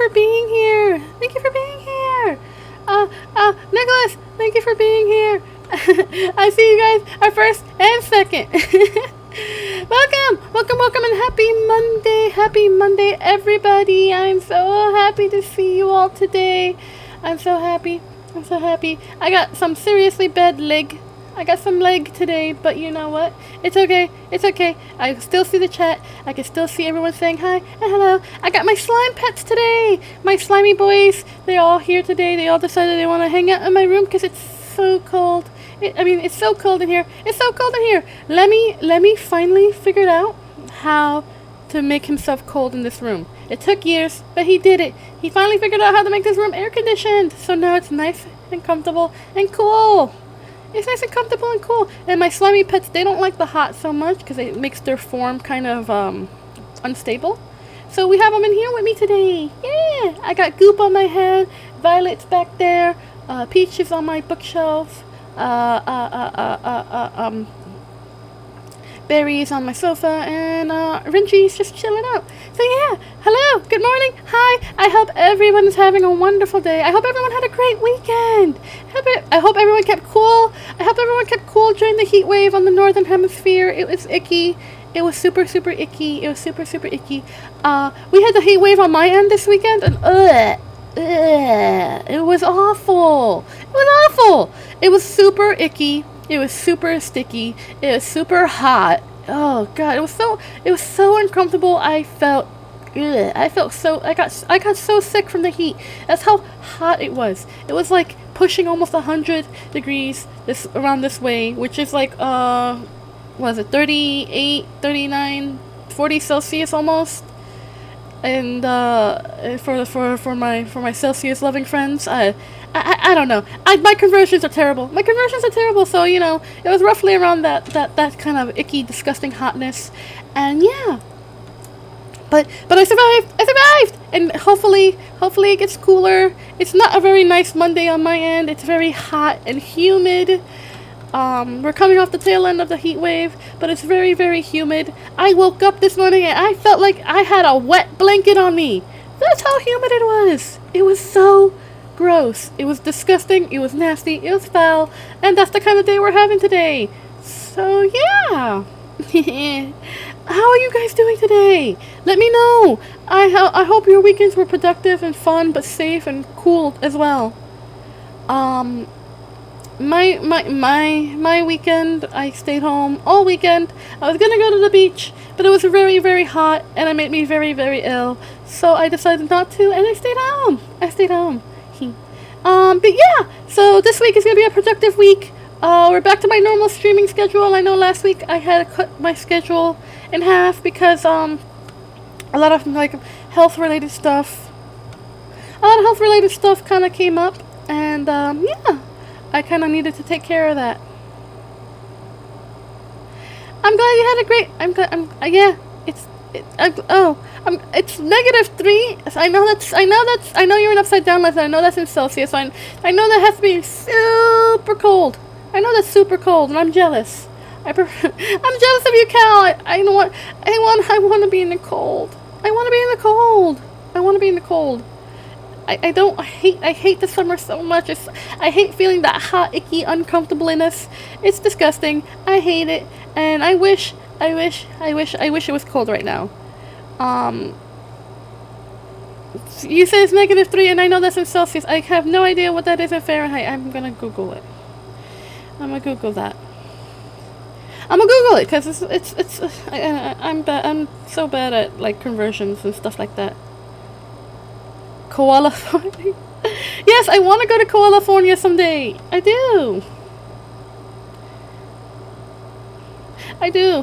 for being here. Thank you for being here. Nicholas, thank you for being here. I see you guys are first and second. Welcome, and happy Monday, everybody. I'm so happy to see you all today. I'm so happy. I got some seriously bad leg. I got some leg today, but you know what? It's okay. I can still see the chat. I can still see everyone saying hi and hello. I got my slime pets today. My slimy boys. They're all here today. They all decided they want to hang out in my room because it's so cold. It's so cold in here. Let me finally figure out how to make himself cold in this room. It took years, but he did it. He finally figured out how to make this room air conditioned. So now it's nice and comfortable and cool. It's nice and comfortable and cool. And my slimy pets, they don't like the hot so much because it makes their form kind of unstable. So we have them in here with me today. Yeah, I got Goop on my head, Violet's back there, Peach is on my bookshelf, Barry is on my sofa, and Rinchy's just chilling out. So yeah, hello, good morning, hi. I hope everyone is having a wonderful day. I hope everyone had a great weekend. I hope everyone kept cool. I hope everyone kept cool during the heat wave on the northern hemisphere. It was icky. It was super icky. We had the heat wave on my end this weekend, and it was awful. It was super icky. It was super sticky. It was super hot. Oh god, it was so uncomfortable. I got so sick from the heat. That's how hot it was. It was like pushing almost 100 degrees around this way, which is like 38, 39, 40 Celsius almost. And for my Celsius loving friends, I don't know. My conversions are terrible. So you know, it was roughly around that kind of icky, disgusting hotness, and yeah. But I survived, and hopefully it gets cooler. It's not a very nice Monday on my end. It's very hot and humid. We're coming off the tail end of the heat wave, but it's very, very humid. I woke up this morning and I felt like I had a wet blanket on me. That's how humid it was. It was so gross. It was disgusting. It was nasty. It was foul. And that's the kind of day we're having today. So, yeah. How are you guys doing today? Let me know. I hope your weekends were productive and fun, but safe and cool as well. My weekend, I stayed home all weekend. I was gonna go to the beach, but it was very, very hot, and it made me very, very ill. So I decided not to, and I stayed home. But yeah, so this week is gonna be a productive week. We're back to my normal streaming schedule. I know last week I had to cut my schedule in half because a lot of health-related stuff kind of came up, and yeah. I kind of needed to take care of that. I'm glad you had a great. Yeah. It's -3. I know you're in upside down lesson. I know that's in Celsius. So I know that has to be super cold. I know that's super cold, and I'm jealous. I'm jealous of you, Cal. I want to be in the cold. I want to be in the cold. I hate the summer so much. I hate feeling that hot, icky, uncomfortableness. It's disgusting. I hate it, and I wish it was cold right now. You say it's -3, and I know that's in Celsius. I have no idea what that is in Fahrenheit. I'm gonna Google it. I'm gonna Google that. I'm gonna Google it because I'm so bad at like conversions and stuff like that. Koala. Yes, I want to go to California someday. I do.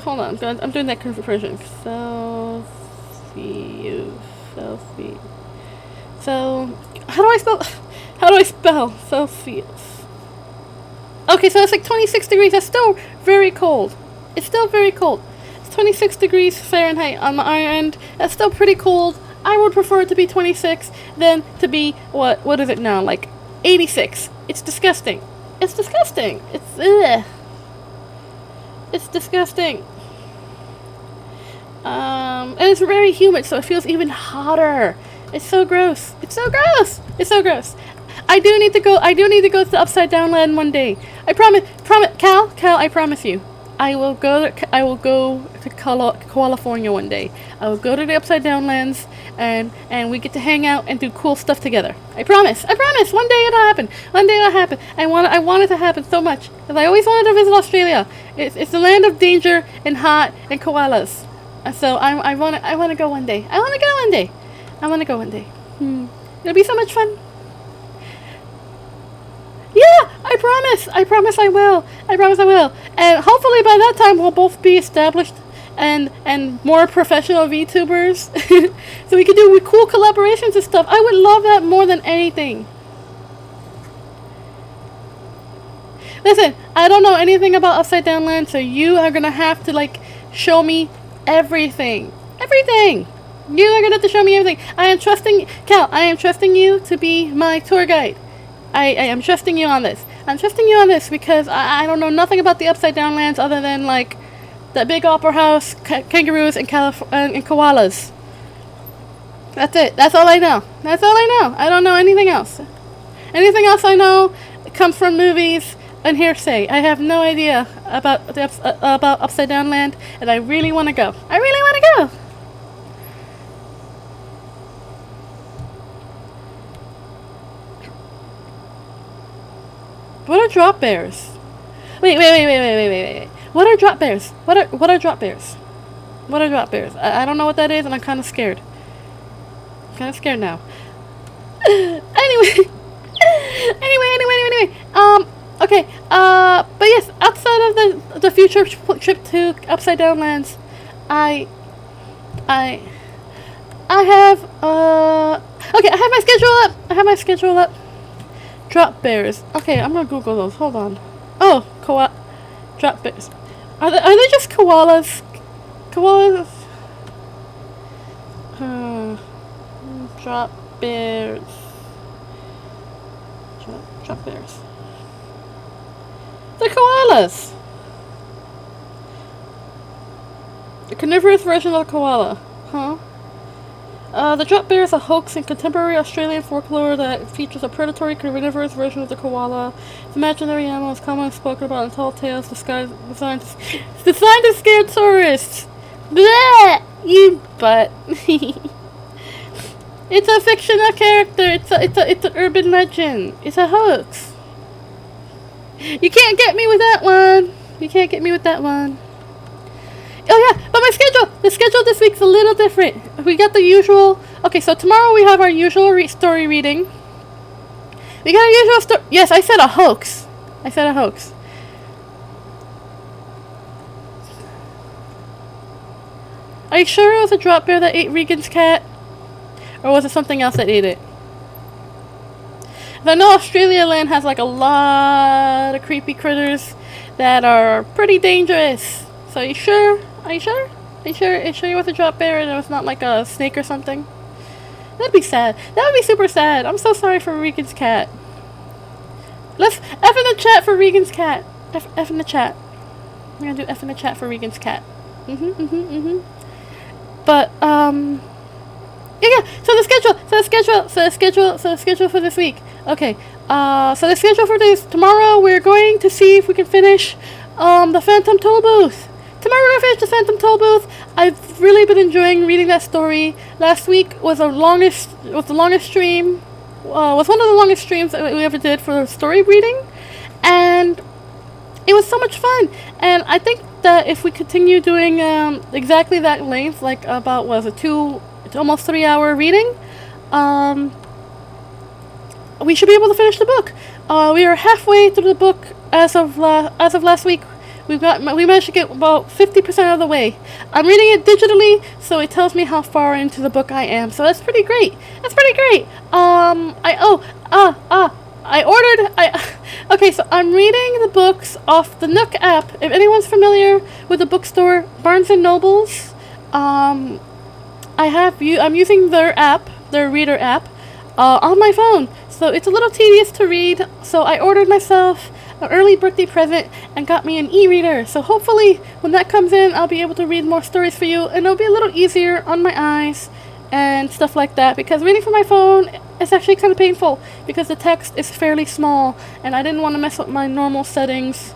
Hold on. I'm doing that conversion. Celsius. So, how do I spell Celsius? Okay, so it's like 26 degrees. That's still very cold. It's 26 degrees Fahrenheit on my end. That's still pretty cold. I would prefer it to be 26 than to be, what is it now, like 86. It's disgusting. It's disgusting. And it's very humid, so it feels even hotter. It's so gross. It's so gross. It's so gross. I do need to go to the Upside Down Land one day. I promise, Cal, I promise you. I will go to California one day. I will go to the Upside Down Lands and we get to hang out and do cool stuff together. I promise. One day it'll happen. I want it to happen so much because I always wanted to visit Australia. It's the land of danger and hot and koalas. So I want to go one day. I want to go one day. It'll be so much fun. Yeah, I promise I will. And hopefully by that time we'll both be established and more professional VTubers. So we can do cool collaborations and stuff. I would love that more than anything. Listen, I don't know anything about Upside Down Land, so you are gonna have to like show me everything. You are gonna have to show me everything. I am trusting you to be my tour guide. I am trusting you on this. Because I don't know nothing about the Upside Down Lands other than like the big opera house, kangaroos, and koalas. That's it. That's all I know. I don't know anything else. Anything else I know comes from movies and hearsay. I have no idea about about Upside Down Land, and I really want to go. What are drop bears? Wait. What are drop bears? What are drop bears? I don't know what that is, and I'm kind of scared. Now. Anyway. Okay. But yes, outside of the future trip to Upside Down Lands, I have okay. I have my schedule up. Drop bears. Okay, I'm gonna Google those. Hold on. Oh, drop bears. Are they just koalas? Drop bears. Drop bears. They're koalas. The carnivorous version of a koala. Huh? The drop bear is a hoax in contemporary Australian folklore that features a predatory carnivorous version of the koala. This imaginary animal is commonly spoken about in tall tales designed to scare tourists. Bleh! You butt. It's a fictional character. It's an urban legend. It's a hoax. You can't get me with that one. Oh yeah, but the schedule this week's a little different. We got the usual. Okay, so tomorrow we have our usual story reading. We got our usual story. Yes, I said a hoax. Are you sure it was a drop bear that ate Regan's cat? Or was it something else that ate it? I know Australia land has like a lot of creepy critters that are pretty dangerous. So are you sure? Are you sure it was a drop bear and it was not like a snake or something? That'd be sad. That would be super sad. I'm so sorry for Regan's cat. Let's F in the chat for Regan's cat. F in the chat. We're gonna do F in the chat for Regan's cat. But yeah. So the schedule for this week. Okay. So the schedule for this tomorrow, we're going to see if we can finish the Phantom Toll Booth. Tomorrow we're gonna finish the Phantom Toll Booth. I've really been enjoying reading that story. Last week was the longest stream. Was one of the longest streams that we ever did for story reading, and it was so much fun. And I think that if we continue doing exactly that length, like about almost 3 hour reading, we should be able to finish the book. We are halfway through the book as of last week. We managed to get about 50% of the way. I'm reading it digitally, so it tells me how far into the book I am. So that's pretty great. Okay, so I'm reading the books off the Nook app. If anyone's familiar with the bookstore Barnes and Nobles, I'm using their app, their reader app, on my phone. So it's a little tedious to read. So I ordered myself an early birthday present and got me an e-reader. So hopefully when that comes in, I'll be able to read more stories for you, and it'll be a little easier on my eyes and stuff like that, because reading from my phone is actually kind of painful because the text is fairly small, and I didn't want to mess up my normal settings.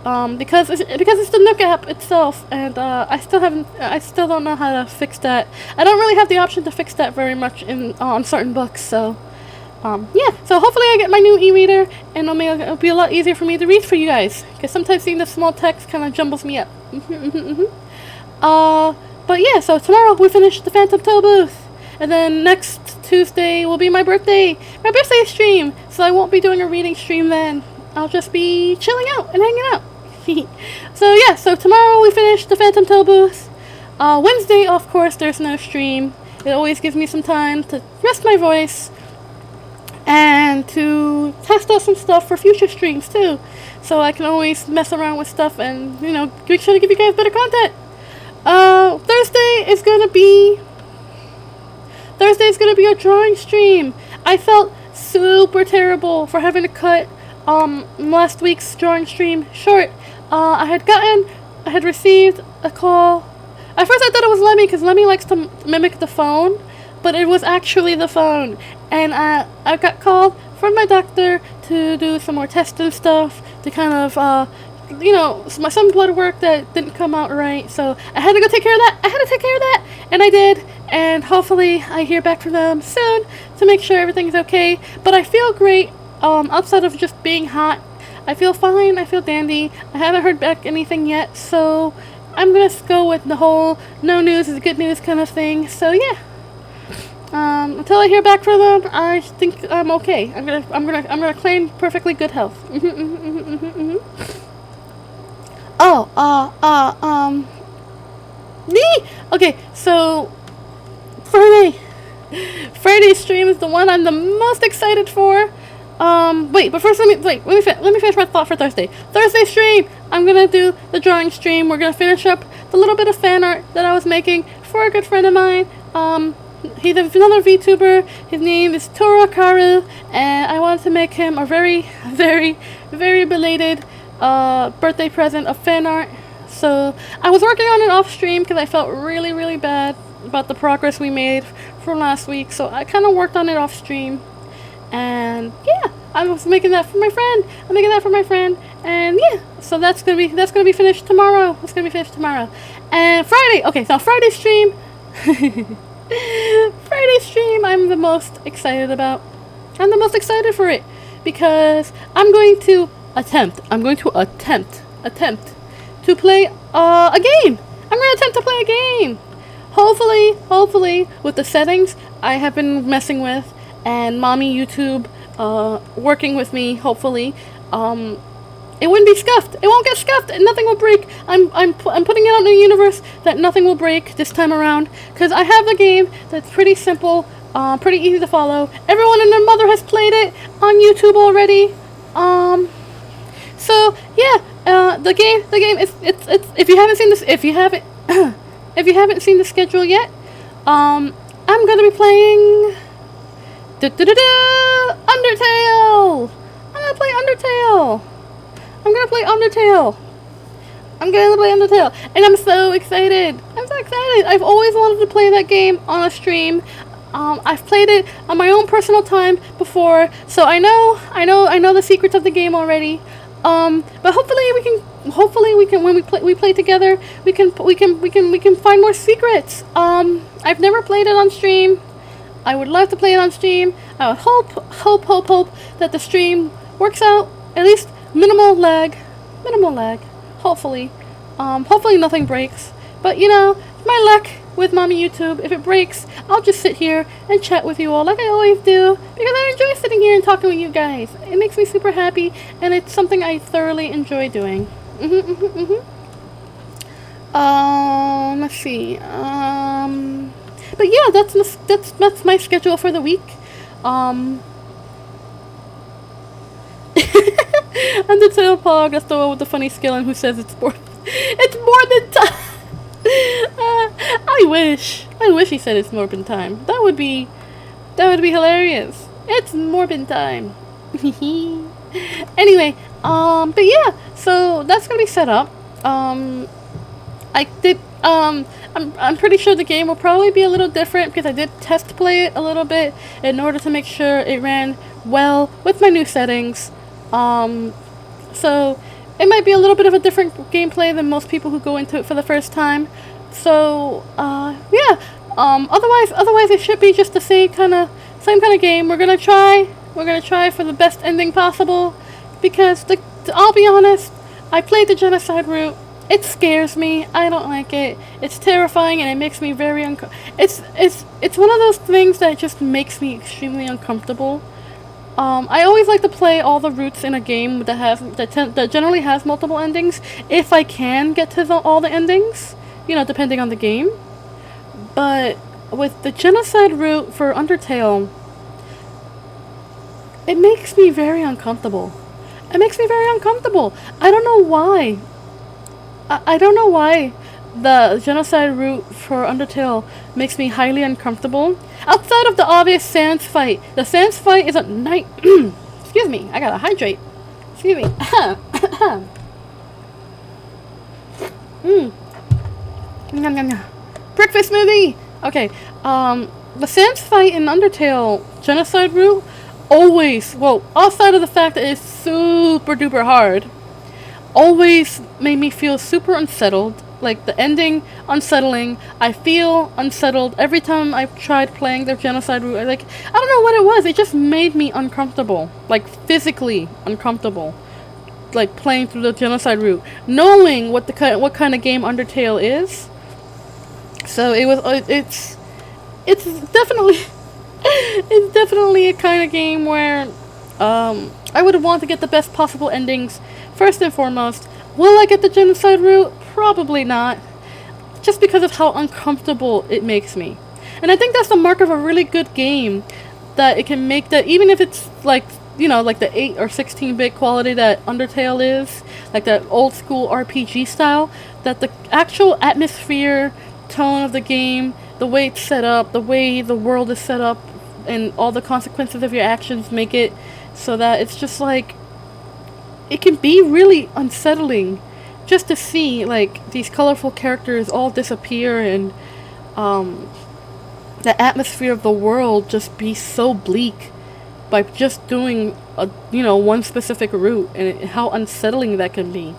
Because it's the Nook app itself, and I still don't know how to fix that. I don't really have the option to fix that very much on certain books, so yeah. So hopefully I get my new e-reader, and it'll be a lot easier for me to read for you guys, because sometimes seeing the small text kind of jumbles me up. But yeah, so tomorrow we finish the Phantom Toe booth, and then next Tuesday will be my birthday stream, so I won't be doing a reading stream then. I'll just be chilling out and hanging out. So yeah, so tomorrow we finish the Phantom Toe booth. Wednesday, of course, there's no stream. It always gives me some time to rest my voice and to test out some stuff for future streams too. So I can always mess around with stuff and, make sure to give you guys better content. Thursday is gonna be a drawing stream. I felt super terrible for having to cut last week's drawing stream short. I had received a call. At first I thought it was Lemmy, because Lemmy likes to mimic the phone, but it was actually the phone. And I got called from my doctor to do some more tests and stuff, to kind of, some blood work that didn't come out right. So I had to go take care of that. And I did. And hopefully I hear back from them soon to make sure everything's okay. But I feel great, outside of just being hot. I feel fine, I feel dandy. I haven't heard back anything yet, so I'm gonna go with the whole no news is good news kind of thing. So yeah. Until I hear back from them, I think I'm okay. I'm gonna claim perfectly good health. Okay, so Friday's stream is the one I'm the most excited for. But first let me finish my thought for Thursday. Thursday stream, I'm gonna do the drawing stream. We're gonna finish up the little bit of fan art that I was making for a good friend of mine. He's another VTuber. His name is Tora Karu, and I wanted to make him a very, very, very belated birthday present of fan art. So I was working on it off stream because I felt really, really bad about the progress we made from last week. So I kind of worked on it off stream. And yeah, I was making that for my friend. And yeah, so that's gonna be finished tomorrow. And Friday, okay, so Friday stream, I'm the most excited about. I'm the most excited for it because I'm going to attempt to play a game. I'm going to attempt to play a game. Hopefully, with the settings I have been messing with, and mommy YouTube working with me, hopefully, it wouldn't be scuffed. It won't get scuffed, and nothing will break. I'm putting it out in the universe that nothing will break this time around, because I have a game that's pretty simple, pretty easy to follow. Everyone and their mother has played it on YouTube already. So yeah, the game is it's if you haven't seen the schedule yet, I'm gonna be playing Undertale. I'm gonna play Undertale, and I'm so excited. I've always wanted to play that game on a stream. I've played it on my own personal time before, so I know the secrets of the game already. But hopefully we can when we play together, we can find more secrets. I've never played it on stream. I would love to play it on stream. I would hope that the stream works out. At least minimal lag. Hopefully nothing breaks. But my luck with mommy YouTube. If it breaks, I'll just sit here and chat with you all like I always do, because I enjoy sitting here and talking with you guys. It makes me super happy, and it's something I thoroughly enjoy doing. Let's see. But yeah, that's my schedule for the week. And the tail pog, that's the one with the funny skill and who says it's more than time. I wish he said it's Morbin time. That would be hilarious. It's Morbin time. Anyway, but yeah, so that's gonna be set up. I'm pretty sure the game will probably be a little different because I did test play it a little bit in order to make sure it ran well with my new settings. So it might be a little bit of a different gameplay than most people who go into it for the first time. So yeah. Otherwise it should be just the same kind of game. We're gonna try for the best ending possible because I'll be honest, I played the genocide route. It scares me. I don't like it. It's terrifying and it makes me very it's one of those things that just makes me extremely uncomfortable. I always like to play all the routes in a game that generally has multiple endings if I can get to all the endings, depending on the game. But with the genocide route for Undertale, it makes me very uncomfortable. It makes me very uncomfortable. I don't know why. I don't know why the genocide route for Undertale makes me highly uncomfortable. Outside of the obvious Sans fight. The Sans fight is a night. Excuse me, I gotta hydrate. Excuse me. Breakfast smoothie! Okay, the Sans fight in Undertale genocide route always, outside of the fact that it's super duper hard, always made me feel super unsettled. Like, the ending, unsettling. I feel unsettled every time I've tried playing the genocide route. I don't know what it was. It just made me uncomfortable. Like, physically uncomfortable. Like, playing through the genocide route. Knowing what kind of game Undertale is. So, it's definitely... it's definitely a kind of game where, I would want to get the best possible endings, first and foremost. Will I get the genocide route? Probably not. Just because of how uncomfortable it makes me. And I think that's the mark of a really good game. That it can make that, even if it's like the 8 or 16-bit quality that Undertale is, like that old school RPG style, that the actual atmosphere, tone of the game, the way it's set up, the way the world is set up, and all the consequences of your actions make it so that it's just like, it can be really unsettling just to see like these colorful characters all disappear and the atmosphere of the world just be so bleak by just doing one specific route, and how unsettling that can be.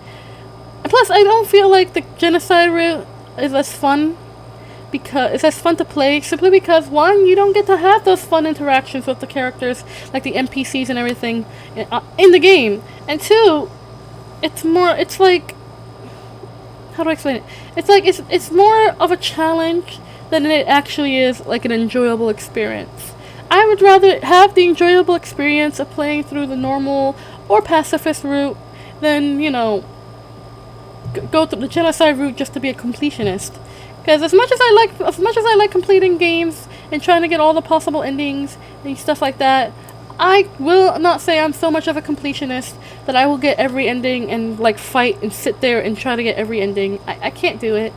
And plus, I don't feel like the genocide route is as fun because it's as fun to play simply because, one, you don't get to have those fun interactions with the characters, like the NPCs and everything in the game, and two, it's like, how do I explain it? It's like it's more of a challenge than it actually is like an enjoyable experience. I would rather have the enjoyable experience of playing through the normal or pacifist route than, go through the genocide route just to be a completionist. Because as much as I like completing games and trying to get all the possible endings and stuff like that, I will not say I'm so much of a completionist that I will get every ending and like fight and sit there and try to get every ending. I can't do it.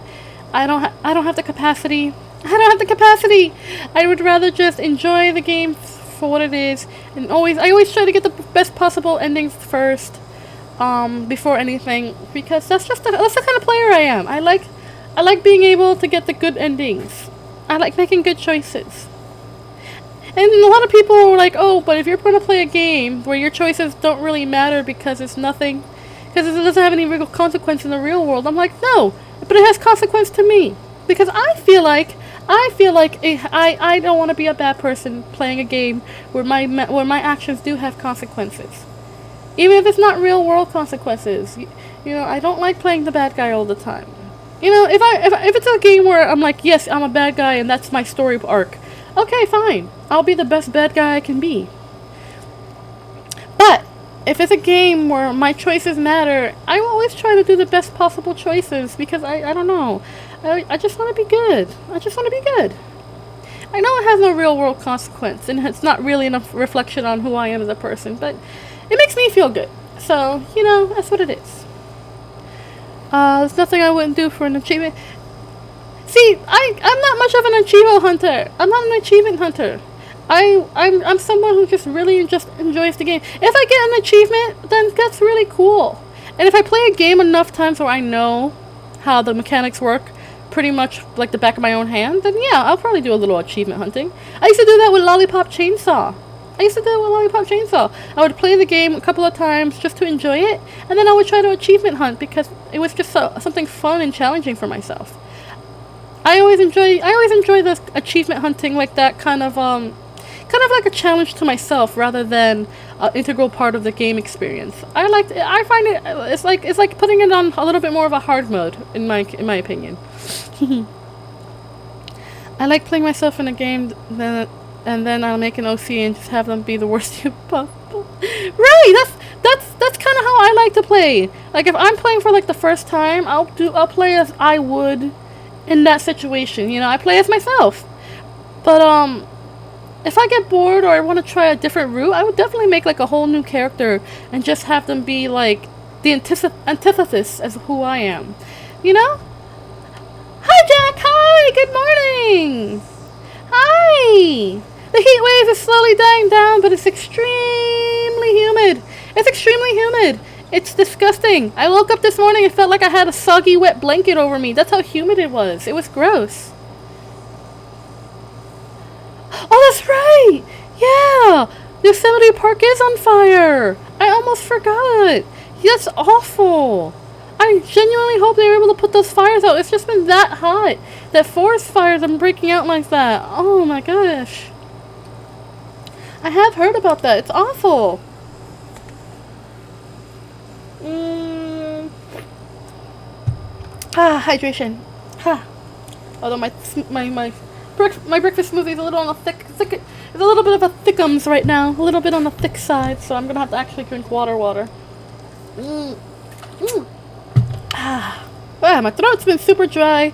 I don't have the capacity. I don't have the capacity. I would rather just enjoy the game for what it is, and I always try to get the best possible endings first, before anything, because that's the kind of player I am. I like being able to get the good endings. I like making good choices. And a lot of people are like, oh, but if you're going to play a game where your choices don't really matter because it doesn't have any real consequence in the real world, I'm like, no, but it has consequence to me. Because I feel like I don't want to be a bad person playing a game where my actions do have consequences. Even if it's not real world consequences. I don't like playing the bad guy all the time. If it's a game where I'm like, yes, I'm a bad guy and that's my story arc, okay, fine. I'll be the best bad guy I can be. But if it's a game where my choices matter, I will always try to do the best possible choices because I don't know. I just want to be good. I just want to be good. I know it has no real world consequence and it's not really enough reflection on who I am as a person, but it makes me feel good. So, that's what it is. There's nothing I wouldn't do for an achievement. See, I'm not much of an achievement hunter. I'm not an achievement hunter. I'm someone who just really just enjoys the game. If I get an achievement, then that's really cool. And if I play a game enough times where I know how the mechanics work pretty much like the back of my own hand, then yeah, I'll probably do a little achievement hunting. I used to do that with Lollipop Chainsaw. I would play the game a couple of times just to enjoy it, and then I would try to achievement hunt because it was just something fun and challenging for myself. I always enjoy the achievement hunting, like that kind of like a challenge to myself rather than an integral part of the game experience. I find it's like putting it on a little bit more of a hard mode in my opinion. I like playing myself in a game and then I'll make an OC and just have them be the worst human possible. Right, that's kind of how I like to play. Like if I'm playing for like the first time, I'll play as I would in that situation. You know, I play as myself. But if I get bored or I want to try a different route, I would definitely make like a whole new character and just have them be like the antithesis as who I am. You know? Hi Jack, hi, good morning. Hi. The heat wave is slowly dying down, but it's extremely humid. It's disgusting. I woke up this morning and felt like I had a soggy, wet blanket over me. That's how humid it was. It was gross. Oh, that's right. Yeah. Yosemite Park is on fire. I almost forgot. That's awful. I genuinely hope they were able to put those fires out. It's just been that hot that forest fires are breaking out like that. Oh my gosh. I have heard about that. It's awful. Hydration. Although my breakfast smoothie is a little on the thick. It's a little bit of a thickums right now. A little bit on the thick side, so I'm gonna have to actually drink water. My throat's been super dry.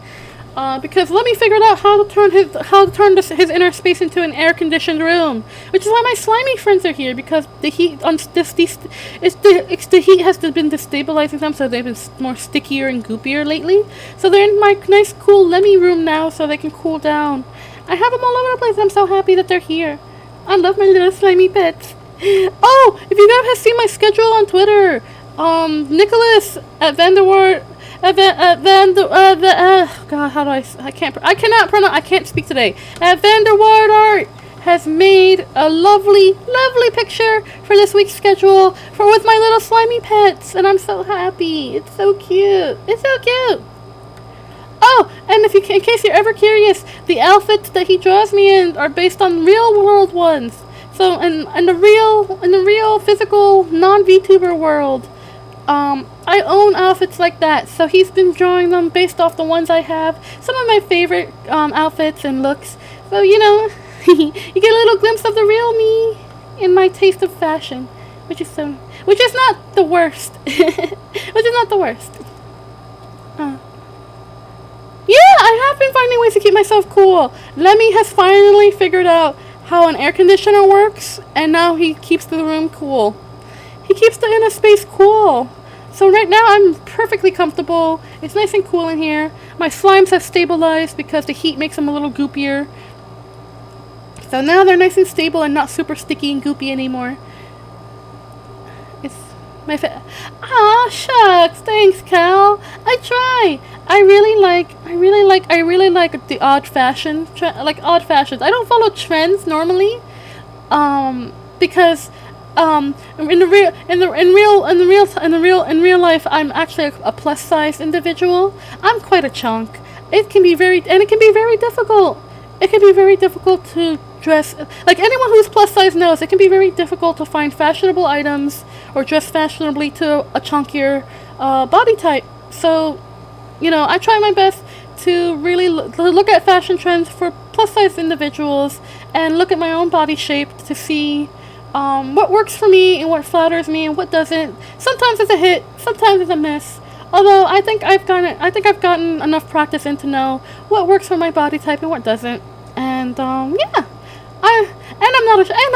Because Lemmy figured out how to turn his inner space into an air-conditioned room, which is why my slimy friends are here. Because the heat the heat has been destabilizing them, so they've been more stickier and goopier lately. So they're in my nice, cool Lemmy room now, so they can cool down. I have them all over the place. I'm so happy that they're here. I love my little slimy pets. Oh, if you guys have seen my schedule on Twitter, Nicholas at Vanderwart. I can't speak today. Vanderward Art has made a lovely picture for this week's schedule with my little slimy pets, and I'm so happy. It's so cute. Oh, and in case you're ever curious, the outfits that he draws me in are based on real world ones. So in the real physical non-VTuber world, I own outfits like that, so he's been drawing them based off the ones I have. Some of my favorite outfits and looks. So, you know, you get a little glimpse of the real me in my taste of fashion, which is not the worst. Yeah, I have been finding ways to keep myself cool. Lemmy has finally figured out how an air conditioner works, and now he keeps the room cool. He keeps the inner space cool. So right now I'm perfectly comfortable. It's nice and cool in here. My slimes have stabilized because the heat makes them a little goopier. So now they're nice and stable and not super sticky and goopy anymore. It's my Aw, shucks. Thanks, Cal. I try. I really like the odd fashion. Odd fashions. I don't follow trends normally. Because in real life, I'm actually a plus size individual. I'm quite a chunk. It can be very difficult. It can be very difficult to dress. Like anyone who's plus size knows, it can be very difficult to find fashionable items or dress fashionably to a chunkier body type. So, you know, I try my best to really look at fashion trends for plus size individuals and look at my own body shape to see what works for me and what flatters me and what doesn't. Sometimes it's a hit, sometimes it's a miss. Although I think I've gotten enough practice in to know what works for my body type and what doesn't. And yeah, I'm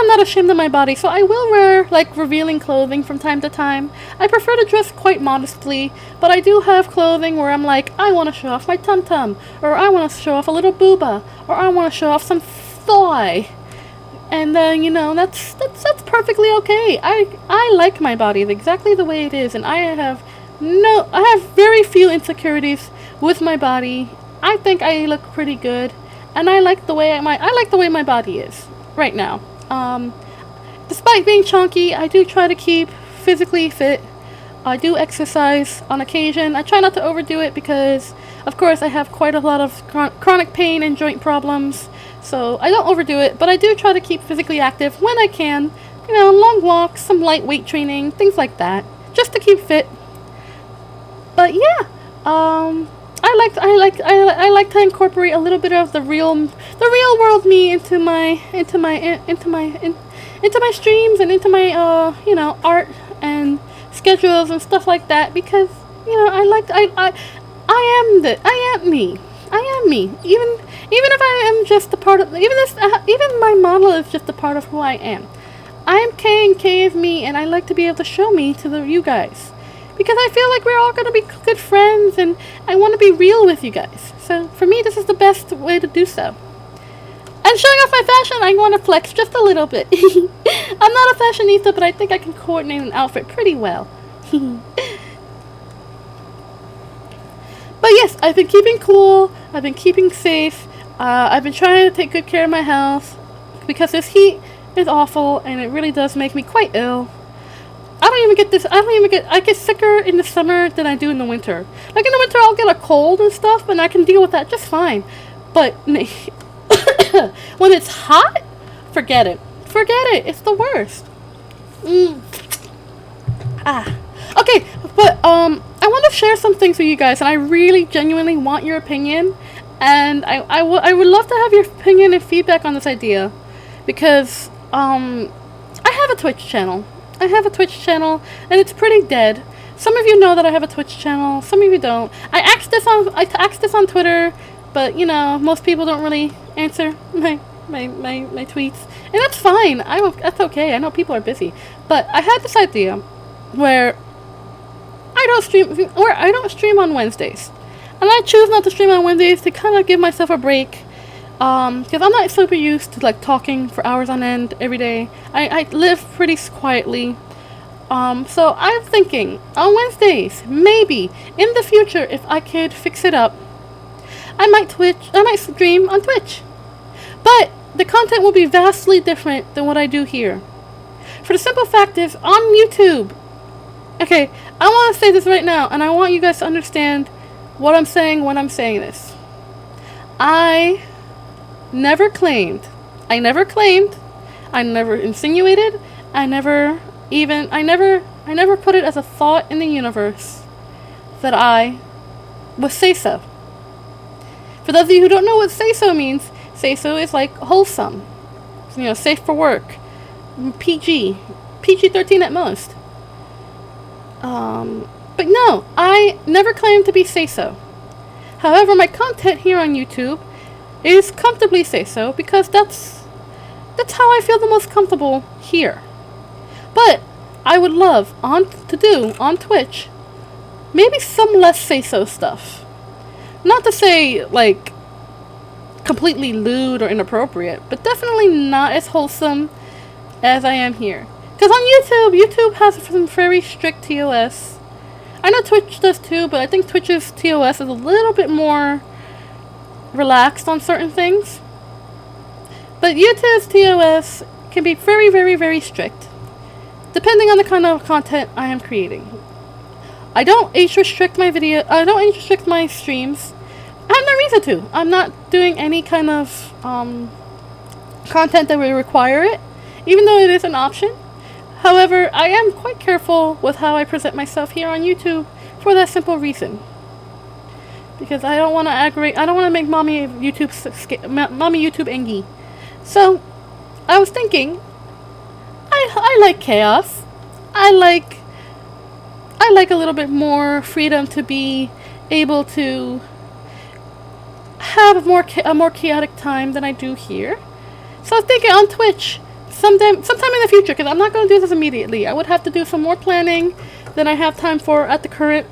not ashamed of my body, so I will wear like revealing clothing from time to time. I prefer to dress quite modestly, but I do have clothing where I'm like, I want to show off my tum tum, or I want to show off a little booba, or I want to show off some thigh. And you know, that's perfectly okay. I like my body exactly the way it is, and I have very few insecurities with my body I think I look pretty good, and I like the way my body is right now. Despite being chunky, I do try to keep physically fit. I do exercise on occasion. I try not to overdo it because, of course, I have quite a lot of chronic pain and joint problems. So I don't overdo it, but I do try to keep physically active when I can. You know, long walks, some light weight training, things like that, just to keep fit. But yeah, I like to incorporate a little bit of the real world me into my streams and into my art and schedules and stuff like that, because I am me. Even if I am just a part of even my model is just a part of who I am. I am K and K is me, and I like to be able to show me to you guys, because I feel like we're all going to be good friends, and I want to be real with you guys. So for me, this is the best way to do so. And showing off my fashion, I want to flex just a little bit. I'm not a fashionista, but I think I can coordinate an outfit pretty well. But yes, I've been keeping cool, I've been keeping safe, I've been trying to take good care of my health, because this heat is awful, and it really does make me quite ill. I get sicker in the summer than I do in the winter. Like in the winter, I'll get a cold and stuff, and I can deal with that just fine. But when it's hot, forget it. It's the worst. Okay, but I want to share some things with you guys, and I really genuinely want your opinion, and I would love to have your opinion and feedback on this idea, because I have a Twitch channel. And it's pretty dead. Some of you know that I have a Twitch channel. Some of you don't. I asked this on Twitter, but most people don't really answer my tweets, and that's fine. That's okay. I know people are busy, but I had this idea where I don't stream on Wednesdays, and I choose not to stream on Wednesdays to kind of give myself a break. Because I'm not super used to like talking for hours on end every day. I live pretty quietly. So I'm thinking on Wednesdays, maybe in the future, if I could fix it up, I might stream on Twitch. But the content will be vastly different than what I do here. For the simple fact is, on YouTube, okay, I want to say this right now, and I want you guys to understand what I'm saying when I'm saying this. I never claimed, I never insinuated, I never put it as a thought in the universe that I was say-so. For those of you who don't know what say-so means, say-so is like wholesome, safe for work, PG-13 at most. But no, I never claimed to be say-so. However, my content here on YouTube is comfortably say-so, because that's how I feel the most comfortable here. But I would love to do on Twitch maybe some less say-so stuff. Not to say like completely lewd or inappropriate, but definitely not as wholesome as I am here. Because on YouTube has some very strict TOS. I know Twitch does too, but I think Twitch's TOS is a little bit more relaxed on certain things. But YouTube's TOS can be very, very, very strict, depending on the kind of content I am creating. I don't age restrict my streams. I have no reason to. I'm not doing any kind of content that would require it, even though it is an option. However, I am quite careful with how I present myself here on YouTube for that simple reason. Because I don't want to aggravate. I don't want to make mommy YouTube angry. So, I was thinking, I like chaos. I like a little bit more freedom to be able to have a more chaotic time than I do here. So I was thinking on Twitch, sometime in the future, because I'm not going to do this immediately. I would have to do some more planning than I have time for at the current.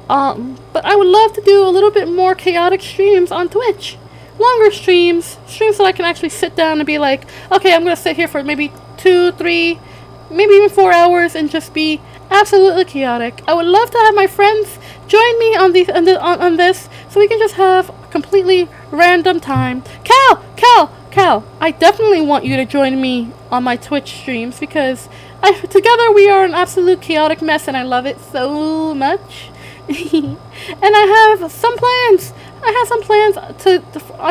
But I would love to do a little bit more chaotic streams on Twitch. Longer streams that I can actually sit down and be like, okay, I'm going to sit here for maybe 2, 3, maybe even 4 hours and just be absolutely chaotic. I would love to have my friends join me on this so we can just have a completely random time. Cal, I definitely want you to join me on my Twitch streams because together we are an absolute chaotic mess and I love it so much. And I have some plans. I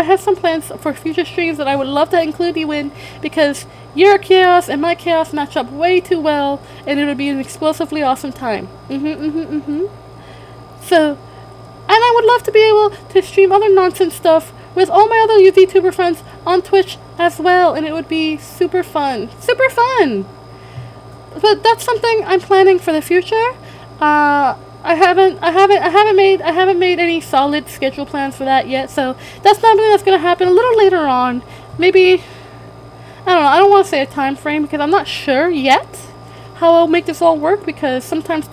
have some plans for future streams that I would love to include you in because your chaos and my chaos match up way too well, and it would be an explosively awesome time. So, and I would love to be able to stream other nonsense stuff with all my other VTuber friends on Twitch as well, and it would be super fun. Super fun! But that's something I'm planning for the future. I haven't made any solid schedule plans for that yet, so that's something that's gonna happen a little later on. Maybe, I don't know, I don't want to say a time frame because I'm not sure yet how I'll make this all work because sometimes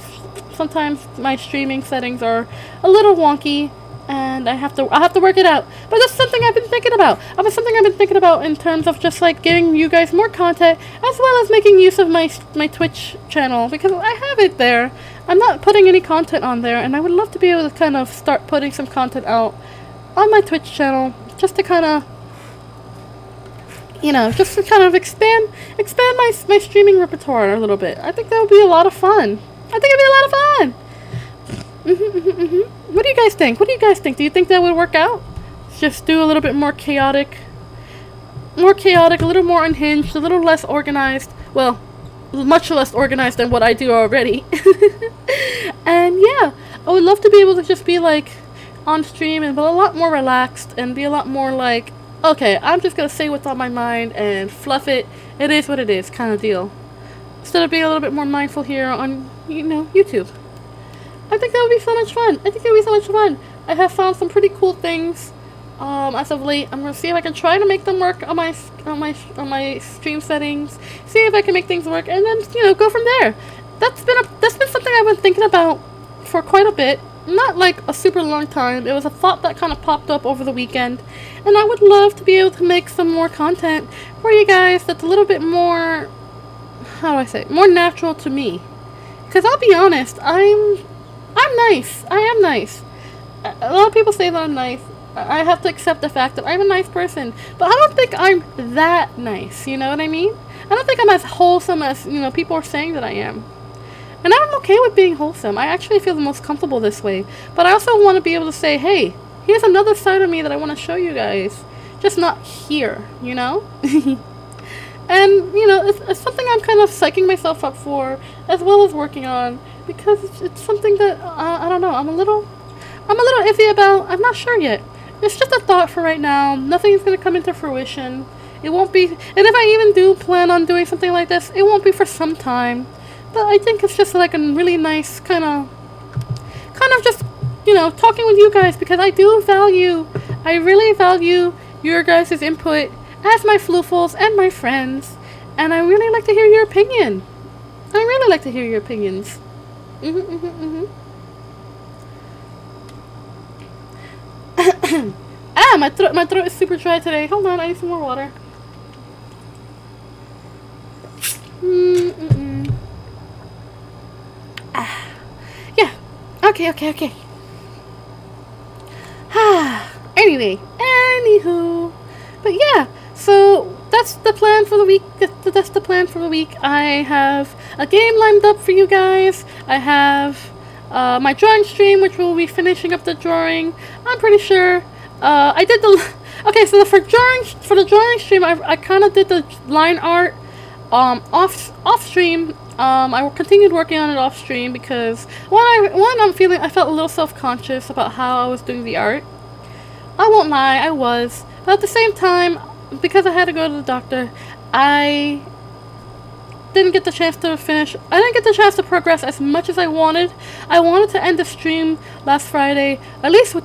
my streaming settings are a little wonky and I have to work it out. But that's something I've been thinking about. Something I've been thinking about in terms of just like giving you guys more content as well as making use of my Twitch channel because I have it there. I'm not putting any content on there, and I would love to be able to kind of start putting some content out on my Twitch channel just to kind of, just to kind of expand my streaming repertoire a little bit. I think that would be a lot of fun. What do you guys think? Do you think that would work out? Just do a little bit more chaotic, a little more unhinged, a little less organized. Well, much less organized than what I do already. And yeah, I would love to be able to just be like on stream and be a lot more relaxed and be a lot more like, okay, I'm just gonna say what's on my mind and fluff it. It is what it is kind of deal. Instead of being a little bit more mindful here on, YouTube. I think that would be so much fun. I have found some pretty cool things as of late. I'm gonna see if I can try to make them work on my stream settings. See if I can make things work, and then go from there. That's been something I've been thinking about for quite a bit. Not like a super long time. It was a thought that kind of popped up over the weekend, and I would love to be able to make some more content for you guys that's a little bit more, how do I say, more natural to me. Because I'll be honest, I'm nice. I am nice. A lot of people say that I'm nice. I have to accept the fact that I'm a nice person, but I don't think I'm that nice, you know what I mean? I don't think I'm as wholesome as, people are saying that I am. And I'm okay with being wholesome. I actually feel the most comfortable this way. But I also want to be able to say, hey, here's another side of me that I want to show you guys. Just not here, And, it's something I'm kind of psyching myself up for, as well as working on, because it's something that, I don't know, I'm a little iffy about. I'm not sure yet. It's just a thought for right now. Nothing's going to come into fruition. It won't be, and if I even do plan on doing something like this, it won't be for some time. But I think it's just like a really nice kind of just, talking with you guys, because I really value your guys' input as my floofles and my friends, and I really like to hear your opinion. I really like to hear your opinions. My throat is super dry today. Hold on, I need some more water. Yeah. Okay. Anywho. But yeah, so that's the plan for the week. That's the plan for the week. I have a game lined up for you guys. I have my drawing stream, which will be finishing up the drawing. I'm pretty sure I did the so for the drawing stream, I kind of did the line art off stream. I continued working on it off stream because I felt a little self-conscious about how I was doing the art. I won't lie, I was, but at the same time, because I had to go to the doctor, I didn't get the chance to finish. I didn't get the chance to progress as much as I wanted. I wanted to end the stream last Friday, at least with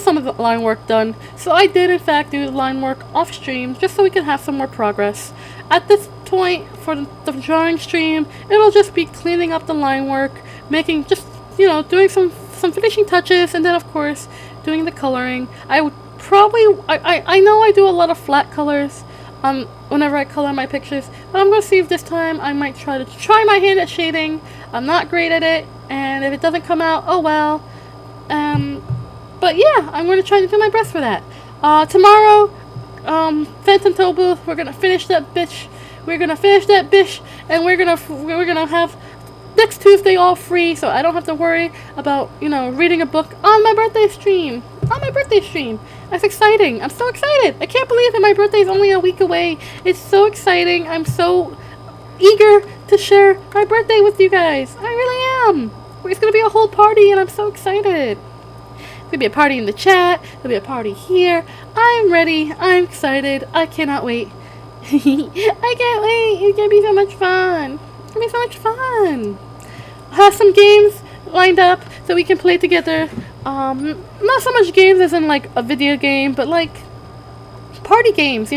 some of the line work done. So I did in fact do the line work off stream, just so we can have some more progress. At this point, for the drawing stream, it'll just be cleaning up the line work, making doing some finishing touches, and then of course doing the coloring. I would probably I know I do a lot of flat colors whenever I color my pictures, but I'm gonna see if this time I might try my hand at shading. I'm not great at it, and if it doesn't come out, oh well. But But yeah, I'm going to try to do my best for that. Tomorrow, Phantom Toe Booth, we're going to finish that bitch. We're going to finish that bitch, and we're going to have next Tuesday all free, so I don't have to worry about, reading a book on my birthday stream. That's exciting. I'm so excited. I can't believe that my birthday is only a week away. It's so exciting. I'm so eager to share my birthday with you guys. I really am. It's going to be a whole party, and I'm so excited. There's going to be a party in the chat. There'll be a party here. I'm ready. I'm excited. I cannot wait. I can't wait. It's going to be so much fun. It's going to be so much fun. I'll have some games lined up so we can play together. Not so much games as in like a video game, but like party games,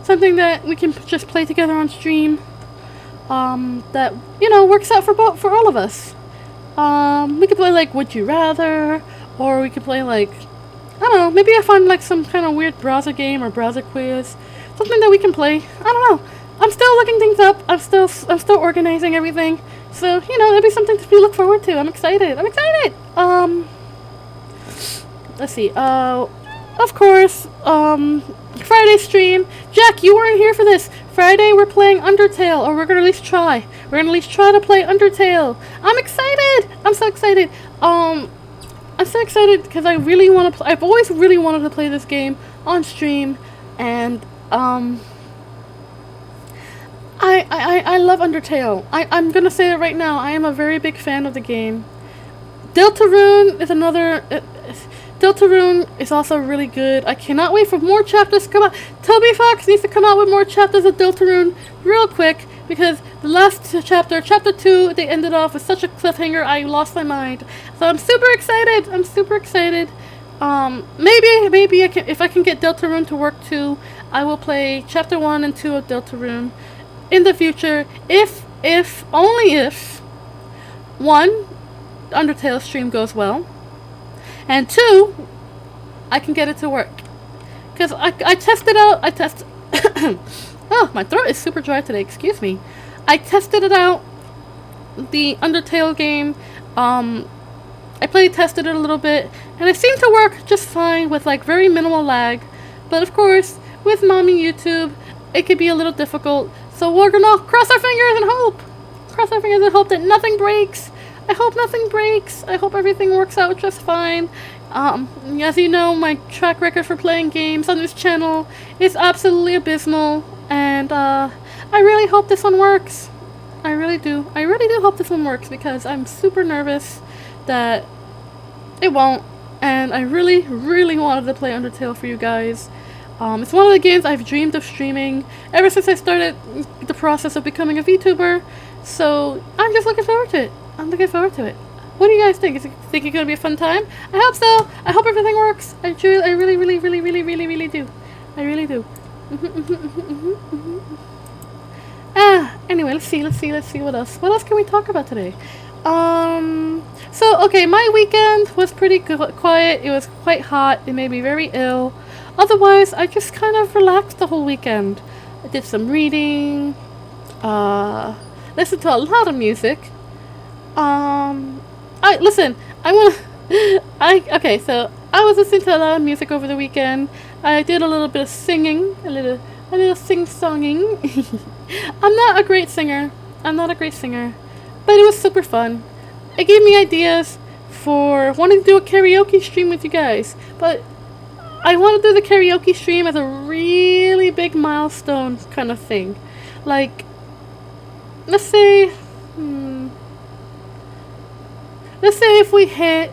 something that we can just play together on stream. That works out for all of us. We could play like Would You Rather, or we could play like, I don't know, maybe I find like some kind of weird browser game or browser quiz, something that we can play. I don't know. I'm still looking things up. I'm still organizing everything. So that'll be something to look forward to. I'm excited. Let's see. Of course, Friday stream. Jack, you weren't here for this. Friday we're playing Undertale, or we're gonna at least try. We're gonna at least try to play Undertale. I'm excited. I'm so excited. I'm so excited because I really want to. I've always really wanted to play this game on stream, and I love Undertale. I'm gonna say it right now. I am a very big fan of the game. Deltarune is another. Deltarune is also really good. I cannot wait for more chapters to come out. Toby Fox needs to come out with more chapters of Deltarune real quick, because the last chapter, chapter 2, they ended off with such a cliffhanger. I lost my mind. So I'm super excited. Maybe I can, if I can get Deltarune to work too, I will play chapter 1 and 2 of Deltarune in the future. If only if 1, Undertale stream goes well, and 2, I can get it to work. Because I tested out, oh, my throat is super dry today, excuse me. I tested it out, the Undertale game. I tested it a little bit, and it seemed to work just fine with like very minimal lag. But of course, with Mommy YouTube, it could be a little difficult. So we're gonna cross our fingers and hope. That nothing breaks. I hope nothing breaks. I hope everything works out just fine. As you know, my track record for playing games on this channel is absolutely abysmal, and I really hope this one works. I really do hope this one works, because I'm super nervous that it won't, and I really, really wanted to play Undertale for you guys. It's one of the games I've dreamed of streaming ever since I started the process of becoming a VTuber, so I'm just looking forward to it. What do you guys think? Think it's going to be a fun time? I hope so. I hope everything works. I really, really, really, really, really, really do. I really do. Anyway, let's see what else. What else can we talk about today? So, okay, my weekend was pretty quiet. It was quite hot. It made me very ill. Otherwise, I just kind of relaxed the whole weekend. I did some reading, listened to a lot of music. Okay, so I was listening to a lot of music over the weekend. I did a little bit of singing, a little sing-songing. I'm not a great singer, but it was super fun. It gave me ideas for wanting to do a karaoke stream with you guys, but I want to do the karaoke stream as a really big milestone kind of thing. Like, let's say if we hit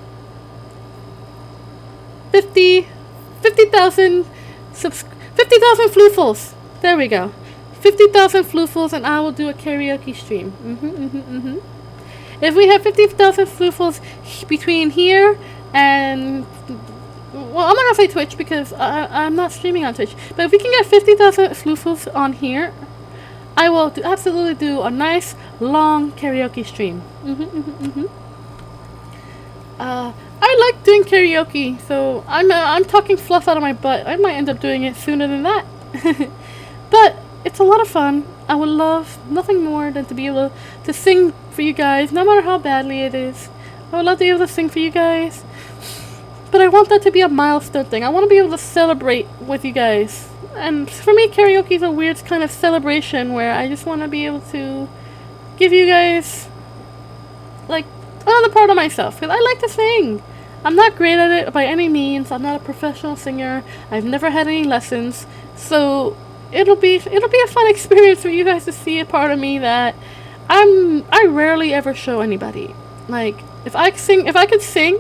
50,000 Floofles. There we go. 50,000 Floofles, and I will do a karaoke stream. If we have 50,000 Floofles between here and... Well, I'm not going to say Twitch because I'm not streaming on Twitch. But if we can get 50,000 Floofles on here, I will absolutely do a nice, long karaoke stream. I like doing karaoke, so I'm talking fluff out of my butt. I might end up doing it sooner than that. But it's a lot of fun. I would love nothing more than to be able to sing for you guys, no matter how badly it is. I would love to be able to sing for you guys. but I want that to be a milestone thing. I want to be able to celebrate with you guys. And for me, karaoke is a weird kind of celebration where I just want to be able to give you guys, like, another part of myself. Because I like to sing. I'm not great at it by any means. I'm not a professional singer. I've never had any lessons. So it'll be a fun experience for you guys to see a part of me that I rarely ever show anybody. Like, if I could sing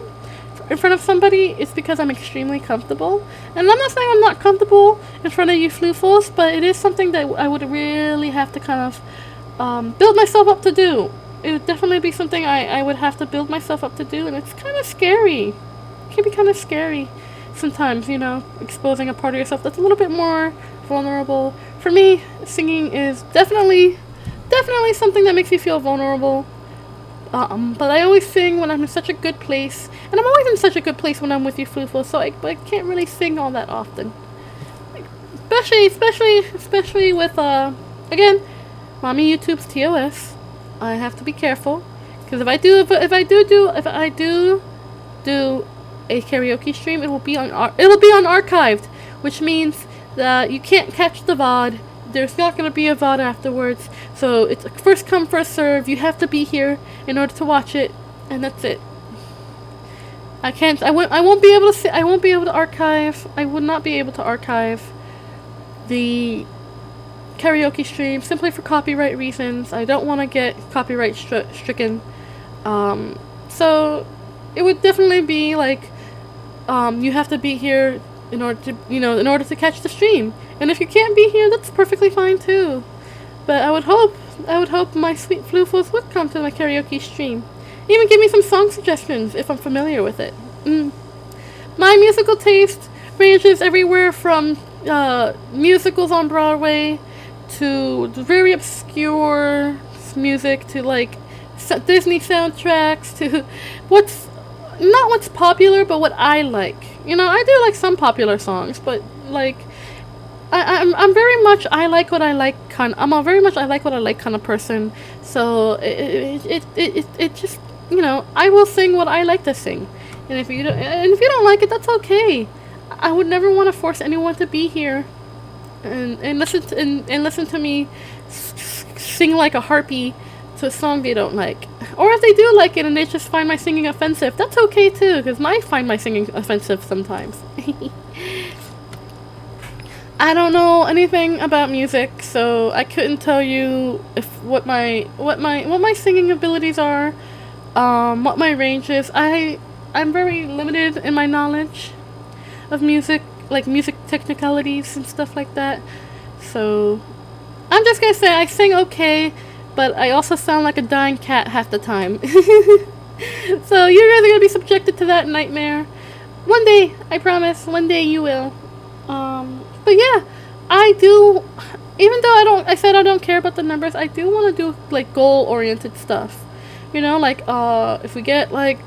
in front of somebody, it's because I'm extremely comfortable. And I'm not saying I'm not comfortable in front of you Floofles, but it is something that I would really have to kind of build myself up to do. It would definitely be something I would have to build myself up to do, and it's kind of scary. It can be kind of scary sometimes, you know, exposing a part of yourself that's a little bit more vulnerable. For me, singing is definitely something that makes me feel vulnerable. But I always sing when I'm in such a good place, and I'm always in such a good place when I'm with you Floofles, so I can't really sing all that often. Especially with, again, Mommy YouTube's TOS. I have to be careful, because if I do a karaoke stream, it'll be unarchived, which means that you can't catch the VOD. There's not going to be a VOD afterwards, so it's a first come first serve. You have to be here in order to watch it, and that's it. I won't be able to archive. I would not be able to archive the karaoke stream simply for copyright reasons. I don't want to get copyright stricken. So it would definitely be like, you have to be here in order to catch the stream. And if you can't be here, that's perfectly fine too. But I would hope my sweet Floofles would come to my karaoke stream. Even give me some song suggestions if I'm familiar with it. My musical taste ranges everywhere from musicals on Broadway to very obscure music to like Disney soundtracks to not what's popular, but what I like. You know, I do like some popular songs, but like I'm very much I like what I like kind. I'm a very much I like what I like kind of person. So it just, you know, I will sing what I like to sing, and if you don't like it, that's okay. I would never want to force anyone to be here and listen to me sing like a harpy to a song they don't like. Or if they do like it and they just find my singing offensive, that's okay too, because I find my singing offensive sometimes. I don't know anything about music, so I couldn't tell you what my singing abilities are, what my range is. I'm very limited in my knowledge of music, like music technicalities and stuff like that. So I'm just gonna say I sing okay, but I also sound like a dying cat half the time. So you guys are gonna be subjected to that nightmare. One day, I promise, one day you will. But yeah, I do, even though I said I don't care about the numbers, I do want to do like goal-oriented stuff. You know, like, if we get like,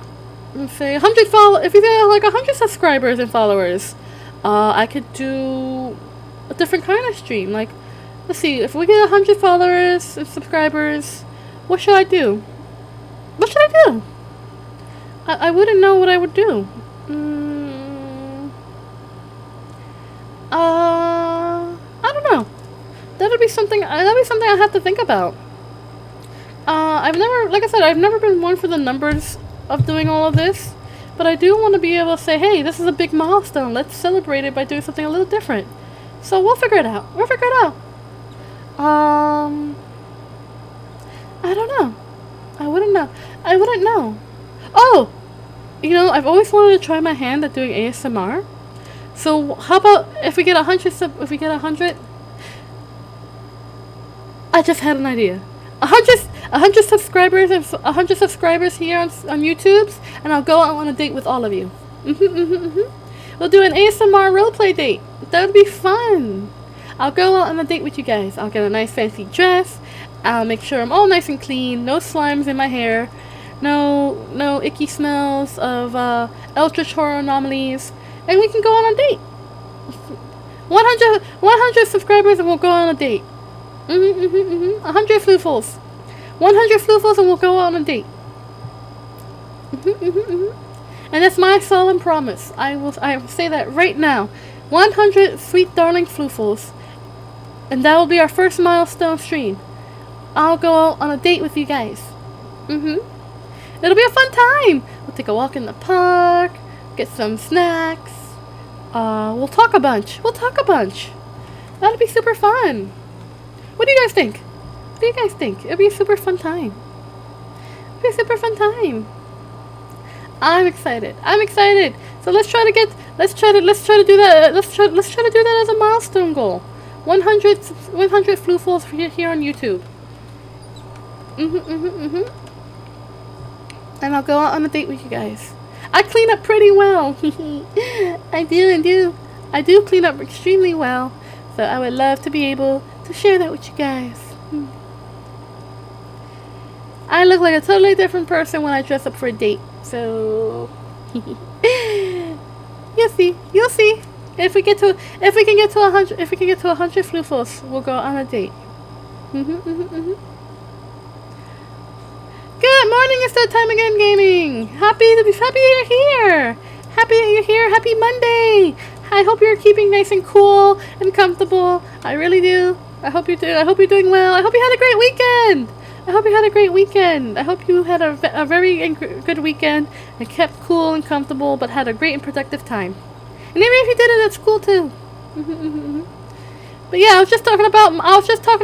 let's say 100 if we get like 100 subscribers and followers, I could do a different kind of stream. Like, let's see, if we get 100 followers and subscribers, what should I do? What should I do? I wouldn't know what I would do. I don't know. That'd be something I have to think about. I've never been one for the numbers of doing all of this, but I do want to be able to say, hey, this is a big milestone. Let's celebrate it by doing something a little different. So we'll figure it out. I don't know. I wouldn't know. Oh! You know, I've always wanted to try my hand at doing ASMR. So how about if we get 100, I just had an idea. 100 subscribers and 100 subscribers here on YouTube's, and I'll go out on a date with all of you. We'll do an ASMR roleplay date. That would be fun. I'll go out on a date with you guys. I'll get a nice fancy dress. I'll make sure I'm all nice and clean. No slimes in my hair. No icky smells of eldritch horror anomalies. And we can go on a date. 100 subscribers and we'll go on a date. 100 Floofles. 100 Floofles and we'll go on a date. And that's my solemn promise. I will say that right now. 100 sweet darling Floofles. And that will be our first milestone stream. I'll go out on a date with you guys. It'll be a fun time. We'll take a walk in the park, get some snacks. We'll talk a bunch. That'll be super fun. What do you guys think? It'll be a super fun time. I'm excited. So let's try to do that. Let's try to do that as a milestone goal. 100 Floofles here on YouTube. And I'll go out on a date with you guys. I clean up pretty well. I do clean up extremely well. So I would love to be able to share that with you guys. I look like a totally different person when I dress up for a date. So you'll see. If we can get to 100 Floofles, we'll go on a date. Good morning, it's that time again gaming. Happy you're here. Happy Monday. I hope you're keeping nice and cool and comfortable. I really do. I hope you're doing well. I hope you had a great weekend. I hope you had a very good weekend and kept cool and comfortable, but had a great and productive time. And even if you did it at school too. But yeah, I was just talking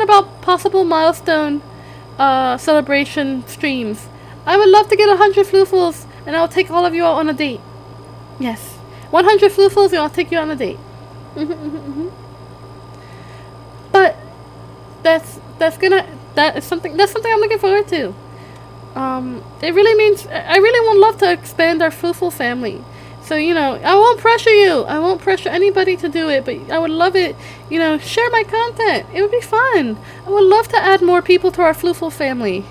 about possible milestone celebration streams. I would love to get 100 Floofles, and I'll take all of you out on a date. Yes, 100 Floofles, and I'll take you on a date. But that is something I'm looking forward to. It really means I really would love to expand our Floofle family. So, I won't pressure you. I won't pressure anybody to do it, but I would love it. Share my content. It would be fun. I would love to add more people to our Floofle family.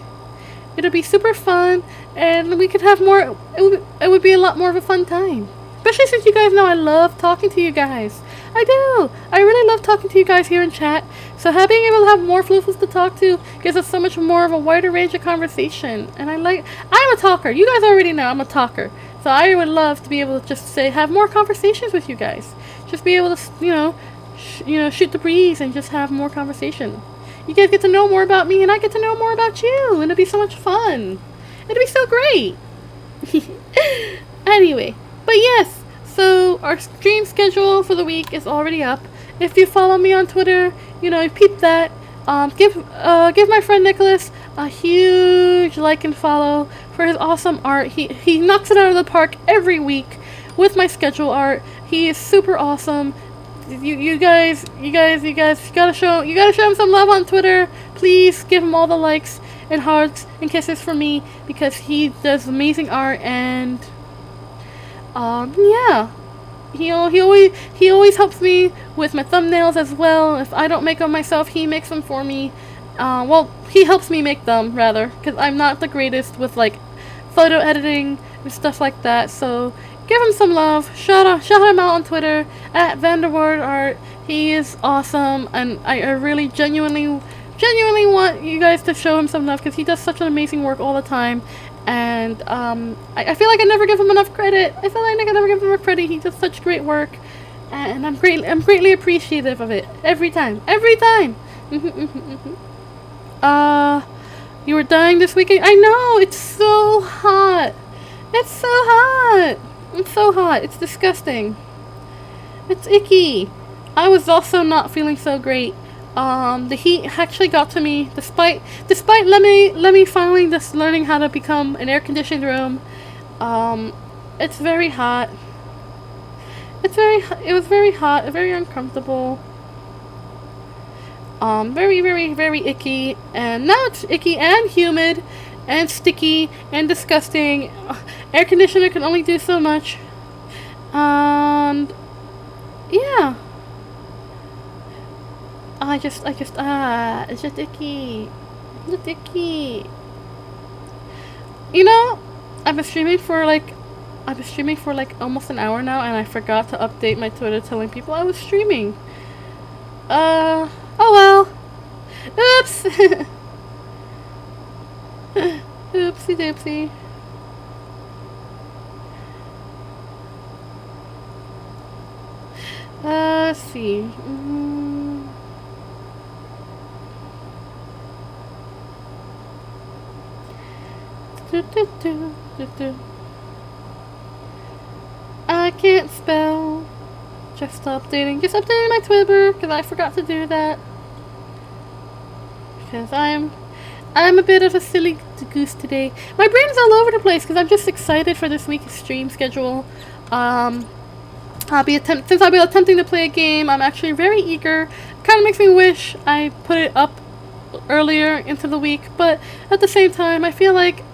It'll be super fun, and we could have more. It would be a lot more of a fun time. Especially since you guys know I love talking to you guys. I do. I really love talking to you guys here in chat. So being able to have more Floofles to talk to gives us so much more of a wider range of conversation. And I'm a talker. You guys already know I'm a talker. So I would love to be able to just have more conversations with you guys. Just be able to, shoot the breeze and just have more conversation. You guys get to know more about me, and I get to know more about you, and it'll be so much fun. It'll be so great. Anyway, but yes, so our stream schedule for the week is already up. If you follow me on Twitter, peep that. Give my friend Nicholas a huge like and follow for his awesome art. He knocks it out of the park every week with my schedule art. He is super awesome. You guys gotta show him some love on Twitter. Please give him all the likes and hugs and kisses for me, because he does amazing art, and yeah. He always helps me with my thumbnails as well. If I don't make them myself, he makes them for me. He helps me make them, rather, because I'm not the greatest with photo editing and stuff like that. So give him some love. Shout him out on Twitter at @VanderWardArt. He is awesome, and I really genuinely want you guys to show him some love, because he does such an amazing work all the time. And I feel like I never give him enough credit. He does such great work, and I'm greatly appreciative of it every time. You were dying this weekend. I know, it's so hot. It's disgusting. It's icky. I was also not feeling so great. The heat actually got to me, despite Lemmy finally just learning how to become an air-conditioned room. It's very hot. It was very hot, very uncomfortable. Very, very, very icky, and now it's icky and humid and sticky and disgusting. Air conditioner can only do so much. And yeah. It's just icky. It's icky. I've been streaming for almost an hour now, and I forgot to update my Twitter telling people I was streaming. Oh well. Oops. Oopsie doopsie. see. I can't spell. Just updating my Twitter because I forgot to do that. Because I'm a bit of a silly goose today. My brain's all over the place because I'm just excited for this week's stream schedule. Since I'll be attempting to play a game, I'm actually very eager. Kind of makes me wish I put it up earlier into the week, but at the same time, I feel like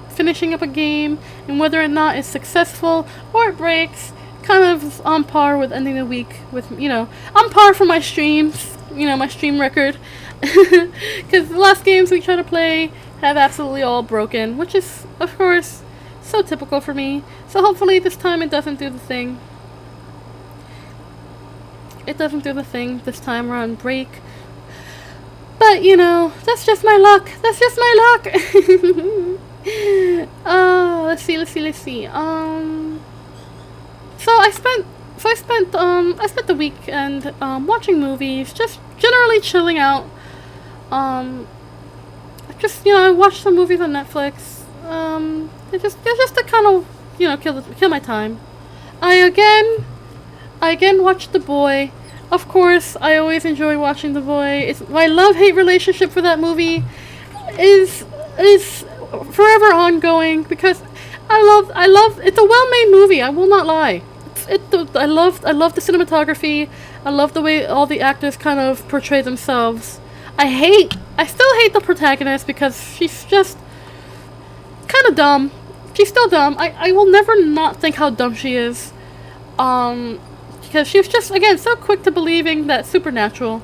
finishing up a game and whether or not it's successful or it breaks, kind of on par with ending the week with, on par for my streams, my stream record. Because the last games we try to play have absolutely all broken, which is, of course, so typical for me. So hopefully this time it doesn't do the thing. It doesn't do the thing this time. We're on break. But, that's just my luck. That's just my luck. Let's see. So I spent the weekend watching movies, just generally chilling out. I watched some movies on Netflix. Just to kind of, kill my time. I again watched The Boy. Of course, I always enjoy watching The Boy. My love-hate relationship for that movie is forever ongoing because I love it's a well-made movie. I will not lie. I love the cinematography. I love the way all the actors kind of portray themselves. I still hate the protagonist because she's just kind of dumb. She's still dumb. I will never not think how dumb she is. Because she was just, again, so quick to believing that supernatural.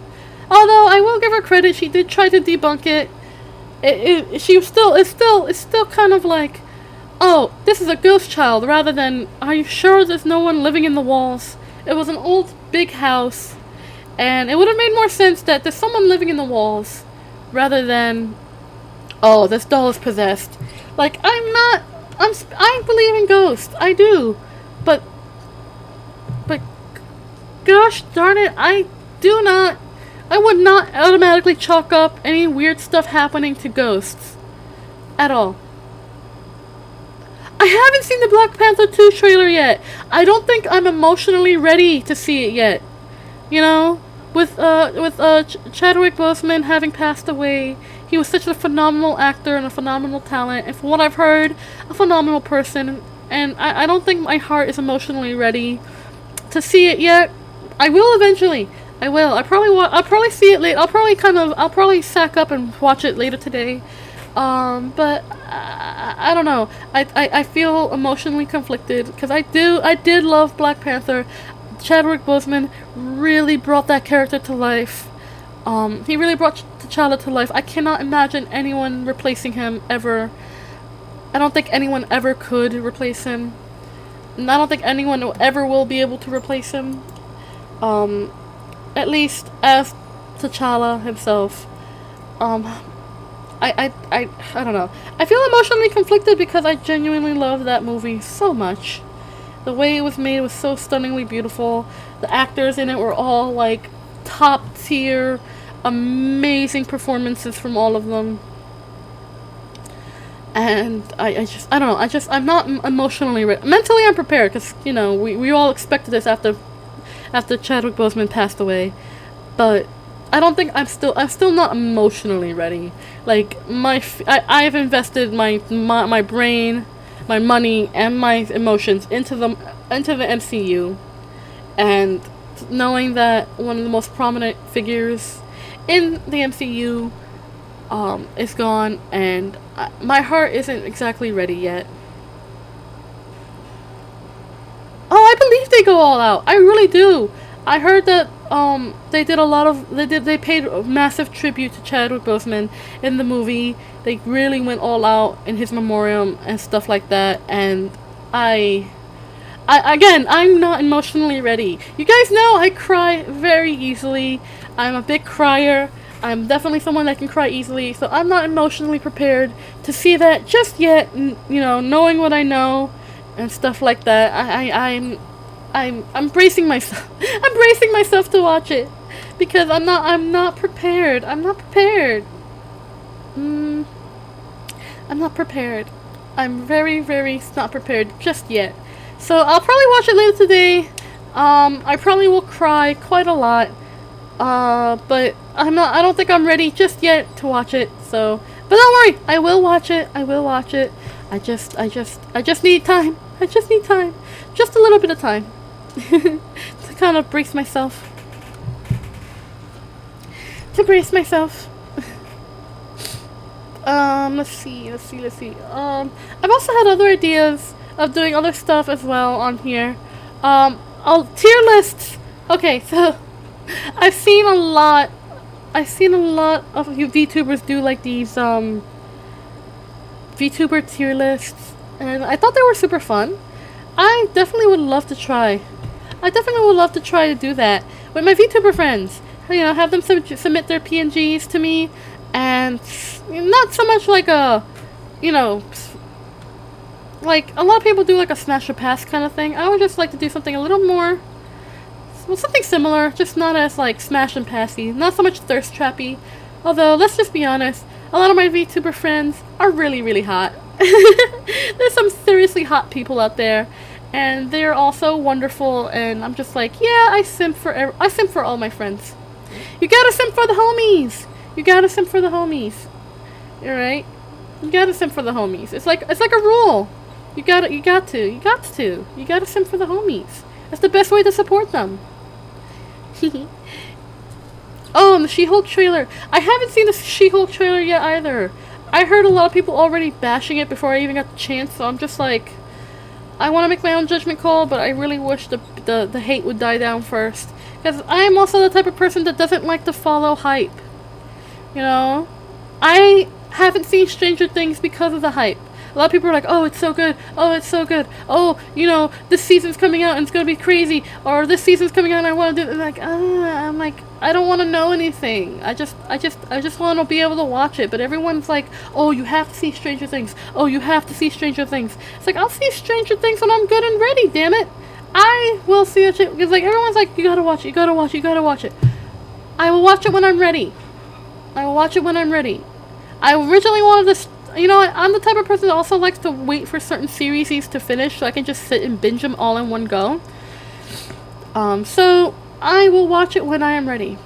Although I will give her credit, she did try to debunk it. It's still kind of like, oh, this is a ghost child, rather than, are you sure there's no one living in the walls? It was an old, big house, and it would have made more sense that there's someone living in the walls, rather than, oh, this doll is possessed. Like, I believe in ghosts, I do, but gosh darn it, I would not automatically chalk up any weird stuff happening to ghosts. At all. I haven't seen the Black Panther 2 trailer yet. I don't think I'm emotionally ready to see it yet. With Chadwick Boseman having passed away, he was such a phenomenal actor and a phenomenal talent, and from what I've heard, a phenomenal person, and I don't think my heart is emotionally ready to see it yet. I will eventually. I will. I'll probably see it late. I'll probably sack up and watch it later today. But I don't know. I feel emotionally conflicted because I did love Black Panther. Chadwick Boseman really brought that character to life. He really brought T'Challa to life. I cannot imagine anyone replacing him ever. I don't think anyone ever could replace him. And I don't think anyone ever will be able to replace him. At least as T'Challa himself. I don't know. I feel emotionally conflicted because I genuinely love that movie so much. The way it was made was so stunningly beautiful. The actors in it were all like top tier, amazing performances from all of them. And I don't know. I'm not emotionally ready. Mentally, I'm prepared because we all expected this after Chadwick Boseman passed away, but I don't think I'm still not emotionally ready. Like I've invested my brain, my money, and my emotions into the MCU, and knowing that one of the most prominent figures in the MCU is gone, and my heart isn't exactly ready yet. Oh, I believe they go all out. I really do. I heard that they paid a massive tribute to Chadwick Boseman in the movie. They really went all out in his memoriam and stuff like that. And I'm not emotionally ready. You guys know I cry very easily. I'm a big crier. I'm definitely someone that can cry easily. So I'm not emotionally prepared to see that just yet. Knowing what I know and stuff like that. I'm bracing myself. I'm bracing myself to watch it because I'm not prepared. I'm not prepared. I'm not prepared. I'm very, very not prepared just yet. So I'll probably watch it later today. I probably will cry quite a lot. But I don't think I'm ready just yet to watch it. So, but don't worry, I will watch it. I will watch it. I just need time. I just need time. Just a little bit of time. To kind of brace myself. To brace myself. Let's see. I've also had other ideas of doing other stuff as well on here. Tier lists. Okay, so I've seen a lot of you VTubers do like these VTuber tier lists, and I thought they were super fun. I definitely would love to try. To do that with my VTuber friends. You know, have them submit their PNGs to me, and not so much like a, you know, like a lot of people do like a smash or pass kind of thing. I would just like to do something a little more, well, something similar, just not as like smash and passy, not so much thirst trappy. Although, let's just be honest, a lot of my VTuber friends are really, really hot. There's some seriously hot people out there, and they're also wonderful. And I'm just like, yeah, I simp for all my friends. You gotta simp for the homies. You're right. You gotta simp for the homies. It's like a rule. You got to simp for the homies. That's the best way to support them. Oh, and the She-Hulk trailer. I haven't seen the She-Hulk trailer yet either. I heard a lot of people already bashing it before I even got the chance, so I'm just like, I want to make my own judgment call, but I really wish the hate would die down first. Because I am also the type of person that doesn't like to follow hype. You know? I haven't seen Stranger Things because of the hype. A lot of people are like, oh, it's so good. Oh, it's so good. Oh, you know, this season's coming out and it's going to be crazy. Or this season's coming out and I want to do it. Like, I'm like, I don't want to know anything. I just want to be able to watch it. But everyone's like, oh, you have to see Stranger Things. Oh, you have to see Stranger Things. It's like, I'll see Stranger Things when I'm good and ready, damn it. I will see that shit. Because, like, everyone's like, you gotta watch it. I will watch it when I'm ready. I originally wanted to... You know, I'm the type of person that also likes to wait for certain series to finish so I can just sit and binge them all in one go. So I will watch it when I am ready.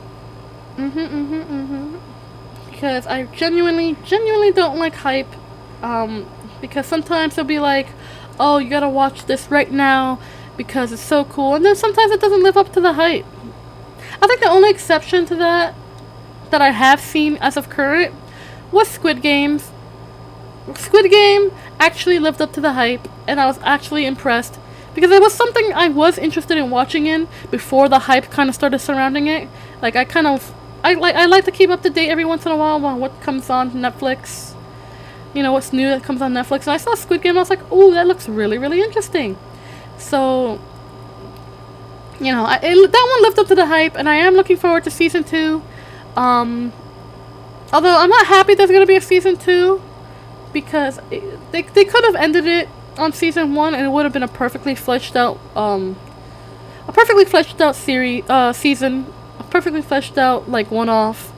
Because I genuinely don't like hype. Because sometimes they'll be like, oh, you gotta watch this right now because it's so cool. And then sometimes it doesn't live up to the hype. I think the only exception to that I have seen as of current was Squid Games. Squid Game actually lived up to the hype, and I was actually impressed because it was something I was interested in watching in before the hype kind of started surrounding it. Like I like to keep up to date every once in a while on what comes on Netflix. You know, what's new that comes on Netflix. And I saw Squid Game and I was like, oh, that looks really, really interesting. So, you know, that one lived up to the hype, and I am looking forward to season 2. Although I'm not happy there's gonna be a season 2. Because they could have ended it on season 1 and it would have been a perfectly fleshed out season, a perfectly fleshed out like one-off.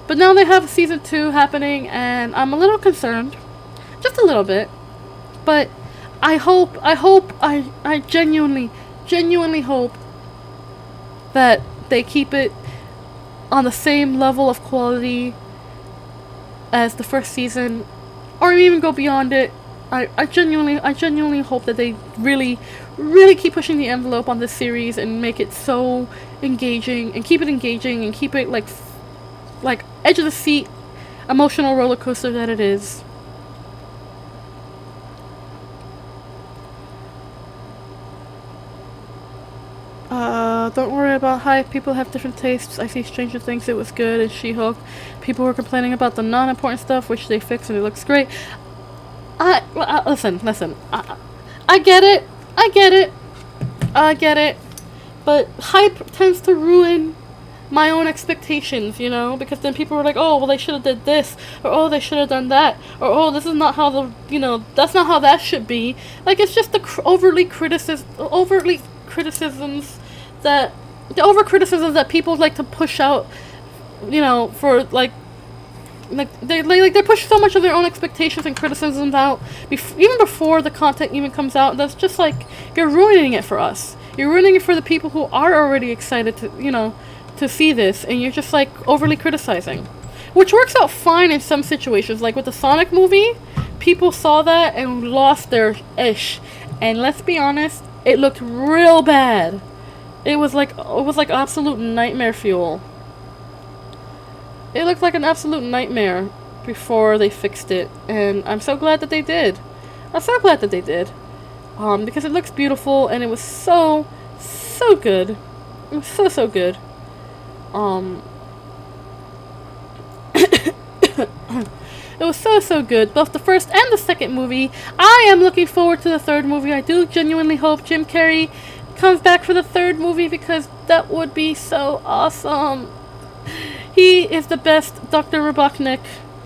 But now they have season 2 happening and I'm a little concerned, just a little bit. But I genuinely hope that they keep it on the same level of quality as the first season. Or even go beyond it. I genuinely hope that they really, really keep pushing the envelope on this series and make it so engaging and keep it like edge of the seat, emotional roller coaster that it is. Don't worry about hype. People have different tastes. I see Stranger Things, it was good, and She-Hulk. People were complaining about the non-important stuff, which they fixed, and it looks great. Listen. I get it. But hype tends to ruin my own expectations, you know? Because then people were like, oh, well, they should have did this, or oh, they should have done that, or oh, this is not how that's not how that should be. Like, it's just the overly criticisms that people like to push out, you know, for like they push so much of their own expectations and criticisms out even before the content even comes out. That's just like, you're ruining it for us. You're ruining it for the people who are already excited to, you know, to see this, and you're just like overly criticizing, which works out fine in some situations. Like with the Sonic movie, people saw that and lost their ish, and let's be honest, it looked real bad. It was like absolute nightmare fuel. It looked like an absolute nightmare before they fixed it, and I'm so glad that they did. I'm so glad that they did. Because it looks beautiful, and it was so good. It was so good. It was so good. Both the first and the second movie. I am looking forward to the third movie. I do genuinely hope Jim Carrey comes back for the third movie, because that would be so awesome. He is the best Dr. Robotnik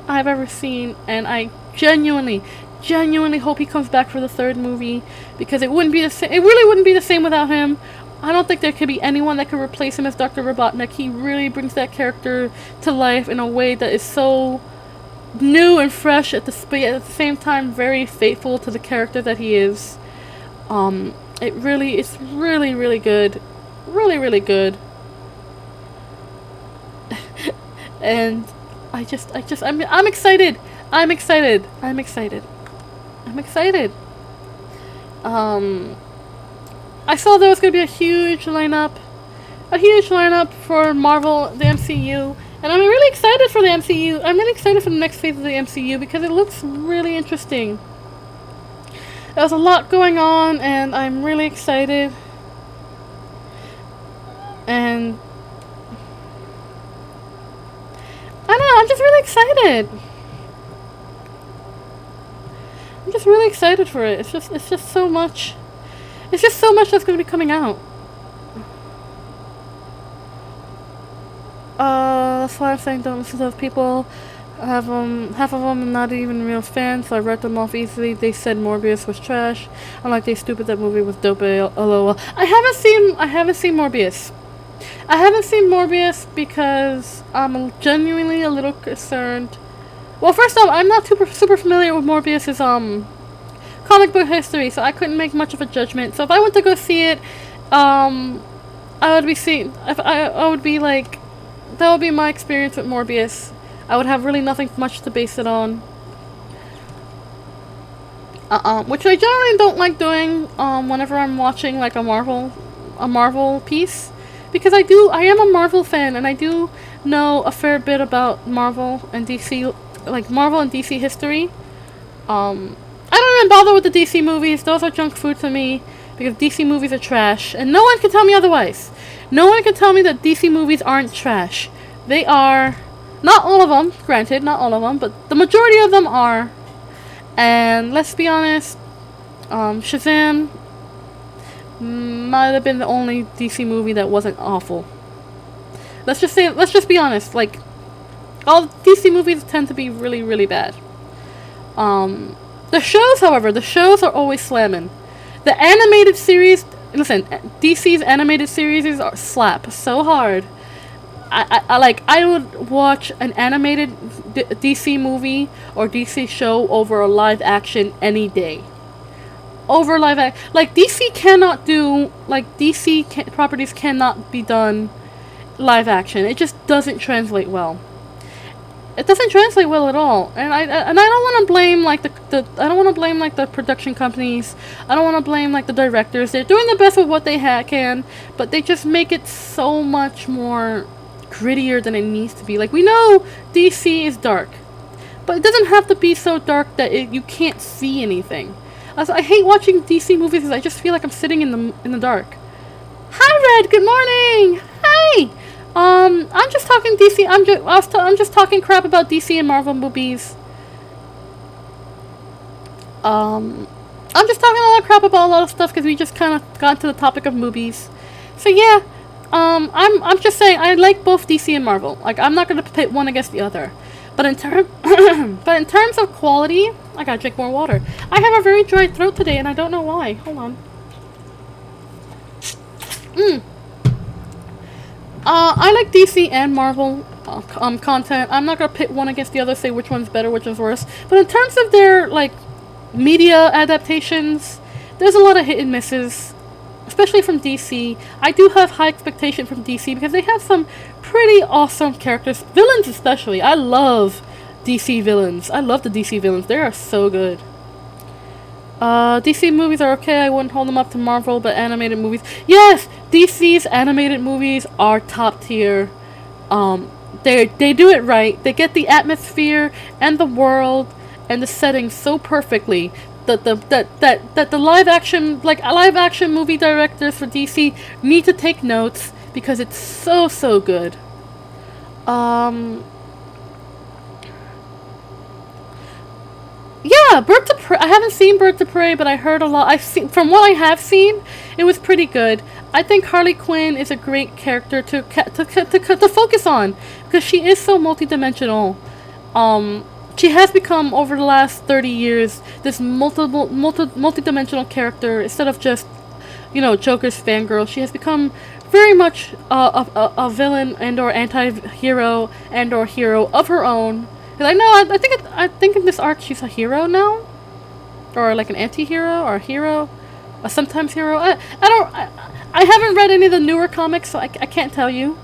I've ever seen, and I genuinely hope he comes back for the third movie, because it wouldn't be the same. It really wouldn't be the same without him. I don't think there could be anyone that could replace him as Dr. Robotnik. He really brings that character to life in a way that is so new and fresh at the same time very faithful to the character that he is. It's really good. Really good. And I'm excited. I'm excited. I saw there was going to be a huge lineup for Marvel, the MCU, and I'm really excited for the MCU. I'm really excited for the next phase of the MCU, because it looks really interesting. There's a lot going on, and I'm really excited. And I don't know, I'm just really excited. I'm just really excited for it. It's just so much. It's just so much that's going to be coming out. That's why I'm saying don't listen to those people. Half of them are not even real fans, so I read them off easily. They said Morbius was trash. I'm like, they stupid, that movie was dope, lol. I haven't seen Morbius. I haven't seen Morbius because I'm genuinely a little concerned. Well, first off, I'm not super familiar with Morbius's comic book history, so I couldn't make much of a judgment. So if I went to go see it, I would be like, that would be my experience with Morbius. I would have really nothing much to base it on. Which I generally don't like doing whenever I'm watching like a Marvel piece, because I am a Marvel fan, and I do know a fair bit about Marvel and DC, like Marvel and DC history. I don't even bother with the DC movies. Those are junk food to me, because DC movies are trash, and no one can tell me otherwise. No one can tell me that DC movies aren't trash. They are. Not all of them, granted, not all of them, but the majority of them are. And let's be honest, Shazam might have been the only DC movie that wasn't awful. Let's just be honest, like, all DC movies tend to be really, really bad. The shows, however, the are always slamming. The animated series, listen, DC's animated series are slap so hard. I would watch an animated DC movie or DC show over a live action any day. Over live action. Like, DC cannot do, like, properties cannot be done live action. It just doesn't translate well. It doesn't translate well at all. And I don't want to blame, like, I don't want to blame, like, the production companies. I don't want to blame, like, the directors. They're doing the best with what they can, but they just make it so much more grittier than it needs to be. Like, we know DC is dark, but it doesn't have to be so dark that you can't see anything. I hate watching DC movies because I just feel like I'm sitting in the dark. Hi, Red. Good morning. Hi. I'm just talking DC. I'm just talking crap about DC and Marvel movies. I'm just talking a lot of crap about a lot of stuff because we just kind of got to the topic of movies. So yeah. I'm just saying I like both DC and Marvel. Like, I'm not gonna pit one against the other. But in terms of quality, I gotta drink more water. I have a very dry throat today, and I don't know why. Hold on. Mm. I like DC and Marvel content. I'm not gonna pit one against the other, say which one's better, which one's worse. But in terms of their like media adaptations, there's a lot of hit and misses, especially from DC. I do have high expectation from DC because they have some pretty awesome characters, villains especially. I love DC villains. I love the DC villains. They are so good. DC movies are okay. I wouldn't hold them up to Marvel, but animated movies, yes, DC's animated movies are top tier. They do it right. They get the atmosphere and the world and the setting so perfectly that the live action movie directors for DC need to take notes because it's so good. Yeah, Birds of Prey. I haven't seen Birds of Prey, but I heard a lot. From what I have seen, it was pretty good. I think Harley Quinn is a great character to focus on because she is so multidimensional. She has become over the last 30 years this multidimensional character instead of just, Joker's fangirl. She has become very much a villain and or anti-hero and or hero of her own. Cause I think in this arc she's a hero now, or like an anti-hero or a hero, a sometimes hero. I haven't read any of the newer comics, so I can't tell you.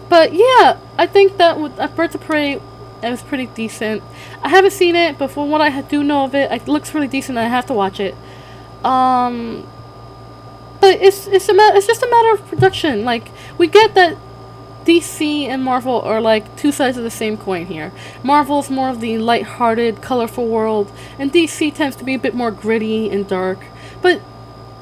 But yeah, I think that with Birds of Prey, it was pretty decent. I haven't seen it, but from what I do know of it, it looks really decent. And I have to watch it. But it's just a matter of production. Like, we get that DC and Marvel are like two sides of the same coin here. Marvel's more of the light-hearted, colorful world, and DC tends to be a bit more gritty and dark. But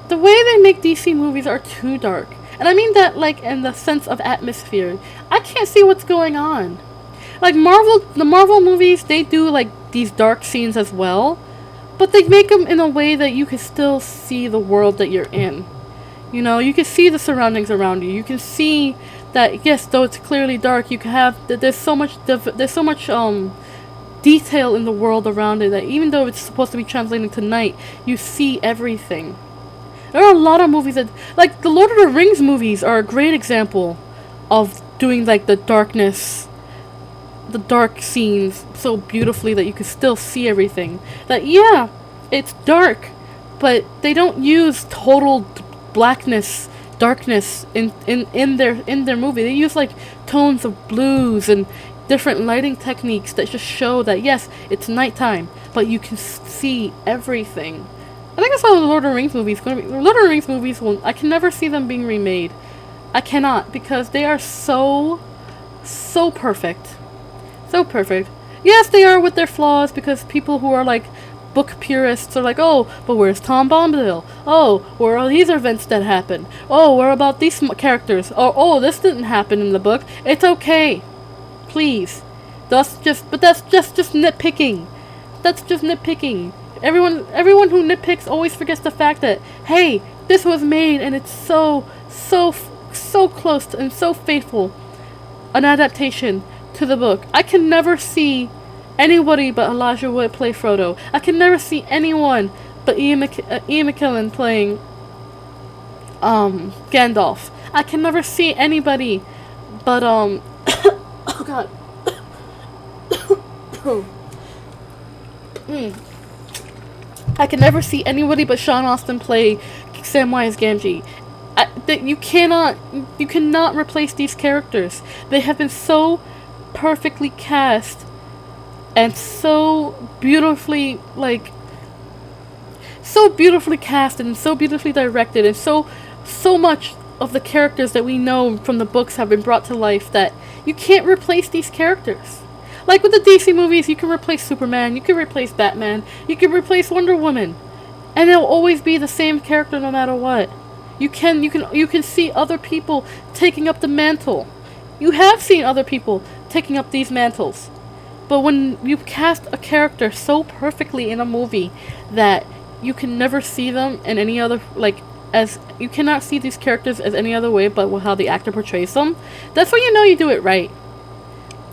the way they make DC movies are too dark. And I mean that like in the sense of atmosphere. I can't see what's going on. Like the Marvel movies, they do like these dark scenes as well, but they make them in a way that you can still see the world that you're in. You can see the surroundings around you. You can see that, yes, though it's clearly dark, you can have there's so much detail in the world around it that even though it's supposed to be translating to night, you see everything. There are a lot of movies that, like the Lord of the Rings movies, are a great example of doing like the dark scenes so beautifully that you can still see everything. That yeah, it's dark, but they don't use total darkness in their movie. They use like tones of blues and different lighting techniques that just show that yes, it's nighttime, but you can see everything. I think that's how the Lord of the Rings movies going to be. The Lord of the Rings movies I can never see them being remade. I cannot, because they are so perfect. So perfect. Yes, they are with their flaws, because people who are like book purists are like, oh, but where's Tom Bombadil? Oh, where are these events that happen? Oh, where about these characters? Oh, this didn't happen in the book. It's okay. Please. That's just nitpicking. That's just nitpicking. Everyone who nitpicks always forgets the fact that, hey, this was made and it's so close to, and so faithful an adaptation to the book. I can never see anybody but Elijah Wood play Frodo. I can never see anyone but Ian McKellen playing Gandalf. I can never see anybody but oh god. I can never see anybody but Sean Astin play Samwise Gamgee. You cannot replace these characters. They have been so perfectly cast and so beautifully casted and so beautifully directed, and so much of the characters that we know from the books have been brought to life that you can't replace these characters. Like with the DC movies, you can replace Superman, you can replace Batman, you can replace Wonder Woman, and it'll always be the same character no matter what. You can see other people taking up the mantle. You have seen other people taking up these mantles. But when you cast a character so perfectly in a movie that you can never see them in any other, as you cannot see these characters as any other way but how the actor portrays them, that's when you know you do it right.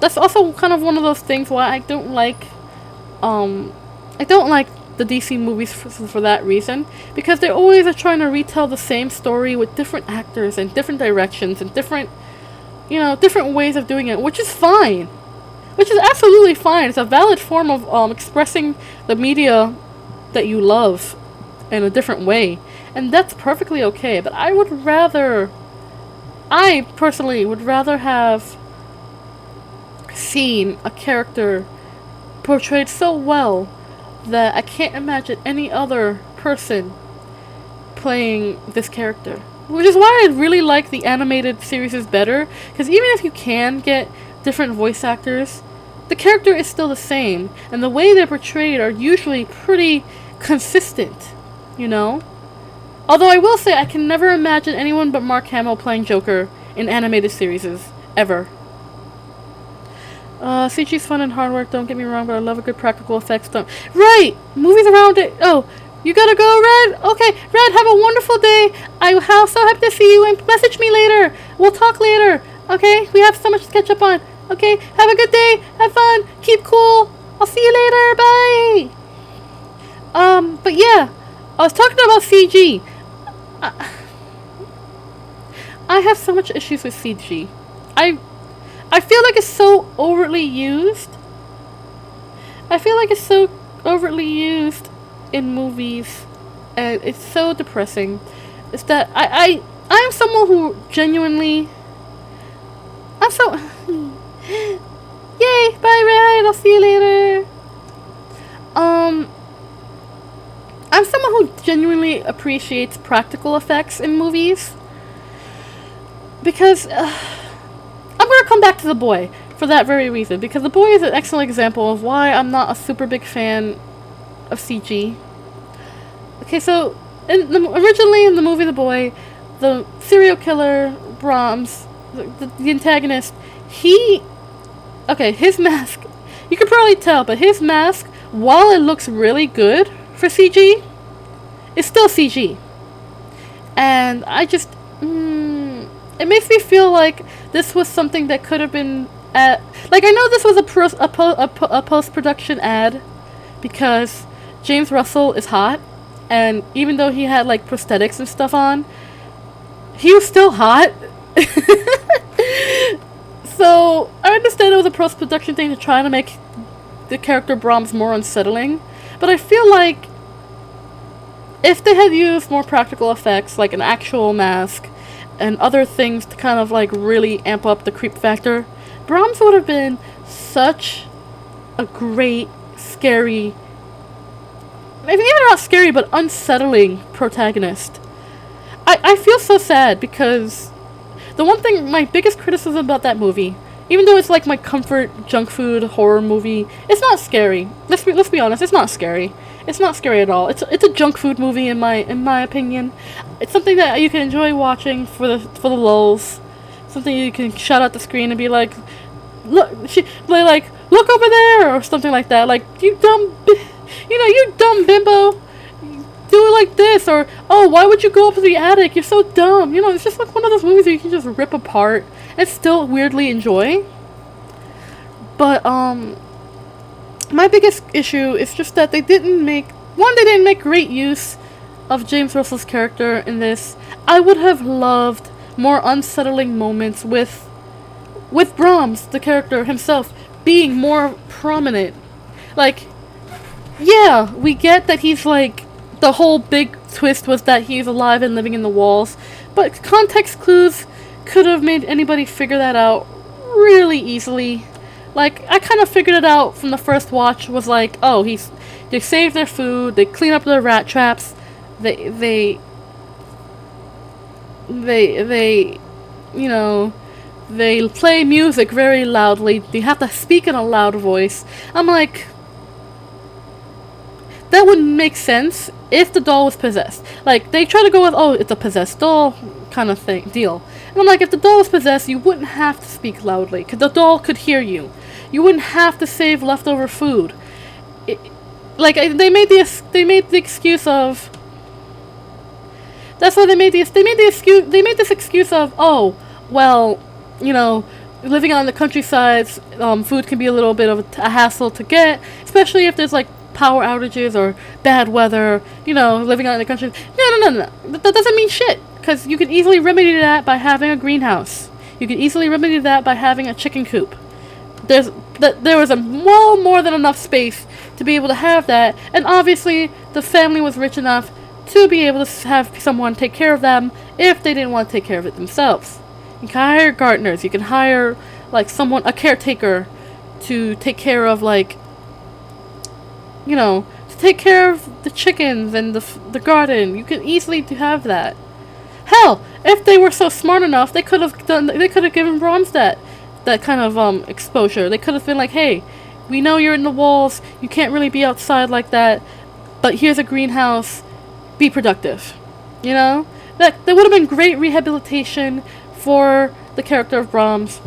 That's also kind of one of those things why I don't like the DC movies for that reason, because they always are trying to retell the same story with different actors and different directions and different ways of doing it, which is fine. Which is absolutely fine. It's a valid form of expressing the media that you love in a different way. And that's perfectly okay. But I personally would rather have seen a character portrayed so well that I can't imagine any other person playing this character. Which is why I really like the animated series better, because even if you can get different voice actors, the character is still the same, and the way they're portrayed are usually pretty consistent, Although I will say I can never imagine anyone but Mark Hamill playing Joker in animated series, ever. CG's fun and hard work, don't get me wrong, but I love a good practical effects. Right! Movies around it. Oh, you gotta go, Red? Okay, Red, have a wonderful day. I'm so happy to see you, and message me later. We'll talk later. Okay? We have so much to catch up on. Okay? Have a good day. Have fun. Keep cool. I'll see you later. Bye! But yeah. I was talking about CG. I have so much issues with CG. I feel like it's so overtly used. In movies, and it's so depressing. It's that I am someone who genuinely. Yay! Bye, Red. I'll see you later. I'm someone who genuinely appreciates practical effects in movies, because I'm gonna come back to The Boy for that very reason, because The Boy is an excellent example of why I'm not a super big fan of CG. Okay, so originally in the movie The Boy, the serial killer Brahms, the antagonist, his mask, you can probably tell, but his mask, while it looks really good for CG, it's still CG. And I just, it makes me feel like this was something that could have been I know this was a post-production ad, because James Russell is hot, and even though he had prosthetics and stuff on, he was still hot. So I understand it was a post-production thing to try to make the character Brahms more unsettling, but I feel like if they had used more practical effects, like an actual mask and other things to kind of really amp up the creep factor, Brahms would have been such a great, scary, maybe not scary, but unsettling protagonist. I feel so sad, because the one thing, my biggest criticism about that movie, even though it's my comfort junk food horror movie, it's not scary. Let's be honest, it's not scary. It's not scary at all. It's a junk food movie in my opinion. It's something that you can enjoy watching for the lulls. Something you can shout out the screen and be like, look, look over there, or something like that. You dumb bimbo, do it like this, or, oh, why would you go up to the attic? You're so dumb. It's just one of those movies where you can just rip apart and still weirdly enjoy. But, my biggest issue is just that they didn't make great use of James Russell's character in this. I would have loved more unsettling moments with Brahms, the character himself, being more prominent. Yeah, we get that he's the whole big twist was that he's alive and living in the walls, but context clues could have made anybody figure that out really easily. I kind of figured it out from the first watch, was oh, they save their food, they clean up their rat traps, they play music very loudly, they have to speak in a loud voice. I'm that wouldn't make sense if the doll was possessed. They try to go with, oh, it's a possessed doll kind of deal. And I'm if the doll was possessed, you wouldn't have to speak loudly, because the doll could hear you. You wouldn't have to save leftover food. They made the excuse of. That's why they made this excuse of, oh, well, living on the countryside, food can be a little bit of a hassle to get, especially if there's power outages or bad weather, living out in the country. No. That doesn't mean shit, because you can easily remedy that by having a greenhouse. You can easily remedy that by having a chicken coop. There was more than enough space to be able to have that, and obviously the family was rich enough to be able to have someone take care of them if they didn't want to take care of it themselves. You can hire gardeners. You can hire a caretaker to take care of to take care of the chickens and the garden. You can easily have that. Hell, if they were so smart enough, they could have given Brahms that kind of exposure. They could have been like, hey, we know you're in the walls, you can't really be outside like that, but here's a greenhouse, be productive. That would have been great rehabilitation for the character of Brahms.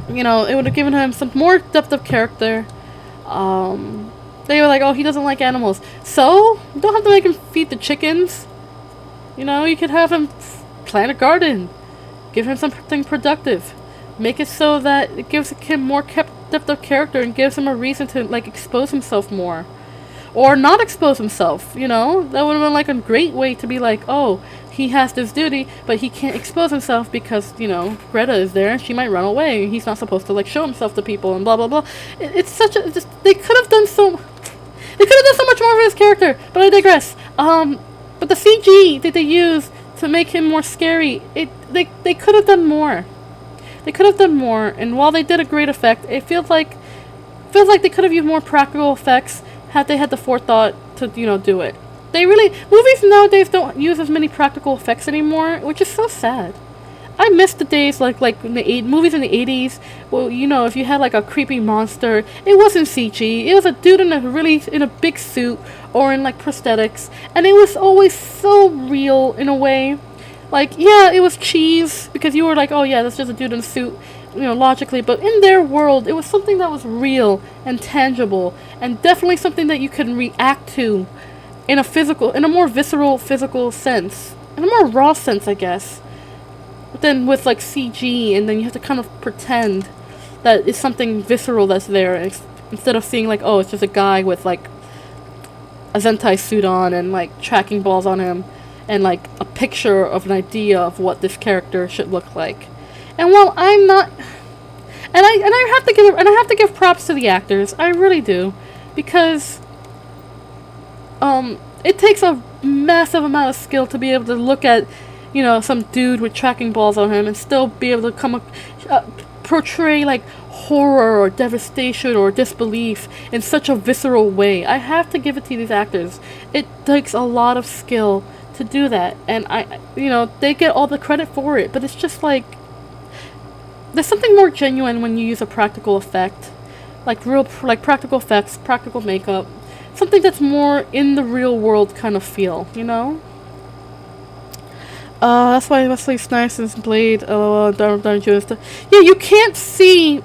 It would have given him some more depth of character. They were like, oh, he doesn't like animals, so you don't have to make him feed the chickens. You could have him plant a garden, give him something productive, make it so that it gives him more depth of character and gives him a reason to expose himself more. Or not expose himself, That would have been a great way to be like, oh, he has this duty, but he can't expose himself because, Greta is there and she might run away. He's not supposed to show himself to people and blah blah blah. It's such a they could have done so much more for his character, but I digress. But the CG that they used to make him more scary, they could have done more. They could have done more, and while they did a great effect, it feels like they could have used more practical effects had they had the forethought to, do it. Movies nowadays don't use as many practical effects anymore, which is so sad. I miss the days like in the movies in the 80s. Well, if you had a creepy monster, it wasn't CG. It was a dude in a big suit or in prosthetics, and it was always so real in a way. It was cheese because you were like, oh yeah, that's just a dude in a suit, logically, but in their world, it was something that was real and tangible, and definitely something that you can react to in a more visceral, physical sense, in a more raw sense, I guess, than with CG, and then you have to kind of pretend that it's something visceral that's there, instead of seeing oh, it's just a guy with a Zentai suit on and tracking balls on him, and a picture of an idea of what this character should look like. And while I'm not, and I have to give props to the actors, I really do, because it takes a massive amount of skill to be able to look at some dude with tracking balls on him and still be able to portray horror or devastation or disbelief in such a visceral way. I have to give it to these actors. It takes a lot of skill to do that, and they get all the credit for it, but it's just there's something more genuine when you use a practical effect, practical effects, practical makeup, something that's more in the real world kind of feel, That's why Wesley Snipes' Blade, yeah, you can't see.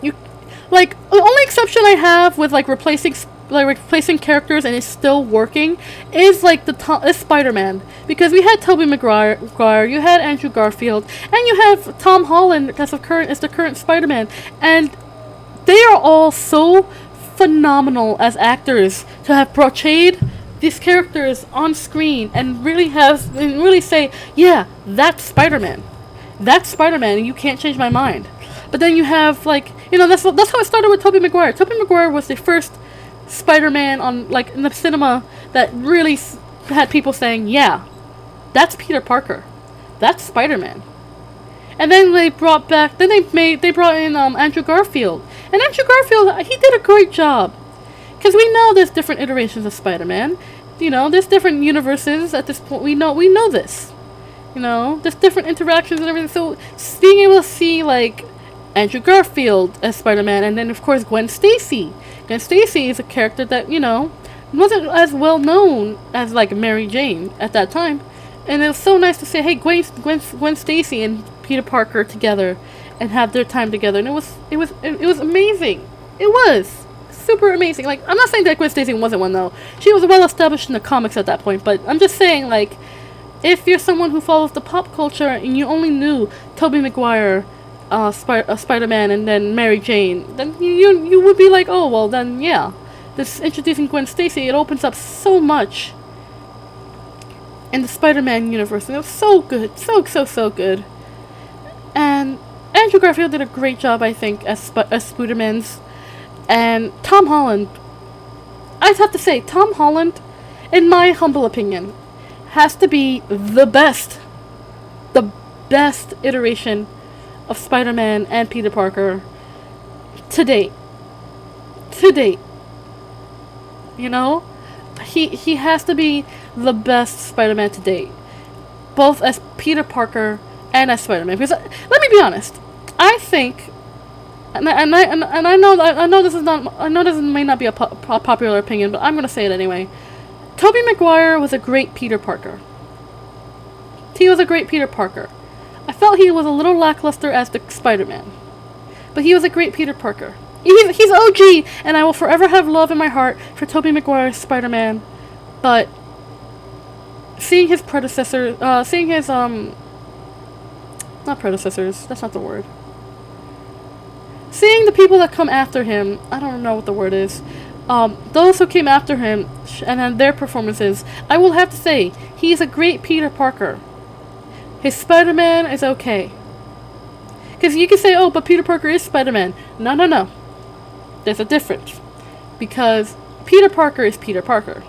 The only exception I have with replacing characters and it's still working is is Spider-Man, because we had Tobey Maguire, you had Andrew Garfield, and you have Tom Holland as the current Spider-Man, and they are all so phenomenal as actors to have portrayed these characters on screen and really say, yeah, that's Spider-Man, and you can't change my mind. But then you have that's how it started with Tobey Maguire. Tobey Maguire was the first Spider-Man on in the cinema that really had people saying, yeah, that's Peter Parker, that's Spider-Man. And then they brought in Andrew Garfield, and Andrew Garfield, he did a great job, because we know there's different iterations of Spider-Man, there's different universes at this point. We know this, there's different interactions and everything. So being able to see Andrew Garfield as Spider-Man, and then of course Gwen Stacy. Gwen Stacy is a character that wasn't as well known as Mary Jane at that time, and it was so nice to say, hey, Gwen Stacy and Peter Parker together and have their time together, and it was amazing. It was super amazing. I'm not saying that Gwen Stacy wasn't one, though. She was well established in the comics at that point, but I'm just saying if you're someone who follows the pop culture and you only knew Tobey Maguire, Spider-Man, and then Mary Jane, then you would be like, oh, well, then, yeah. this introducing Gwen Stacy, it opens up so much in the Spider-Man universe. And it was so good. So good. And Andrew Garfield did a great job, I think, as Spider-Man's. And Tom Holland, I'd have to say, Tom Holland, in my humble opinion, has to be the best iteration of Spider-Man and Peter Parker to date. You know? He has to be the best Spider-Man to date. Both as Peter Parker and as Spider-Man. Because, let me be honest, I think, and I know this may not be a popular opinion, but I'm gonna say it anyway. Tobey Maguire was a great Peter Parker. He was a great Peter Parker. I felt he was a little lackluster as the Spider-Man, but he was a great Peter Parker. He's OG, and I will forever have love in my heart for Tobey Maguire's Spider-Man. But seeing his predecessor, not predecessors, that's not the word. Seeing the people that come after him, I don't know what the word is. Those who came after him and then their performances, I will have to say, he's a great Peter Parker. His Spider-Man is okay. Because you can say, oh, but Peter Parker is Spider-Man. No. There's a difference. Because Peter Parker is Peter Parker.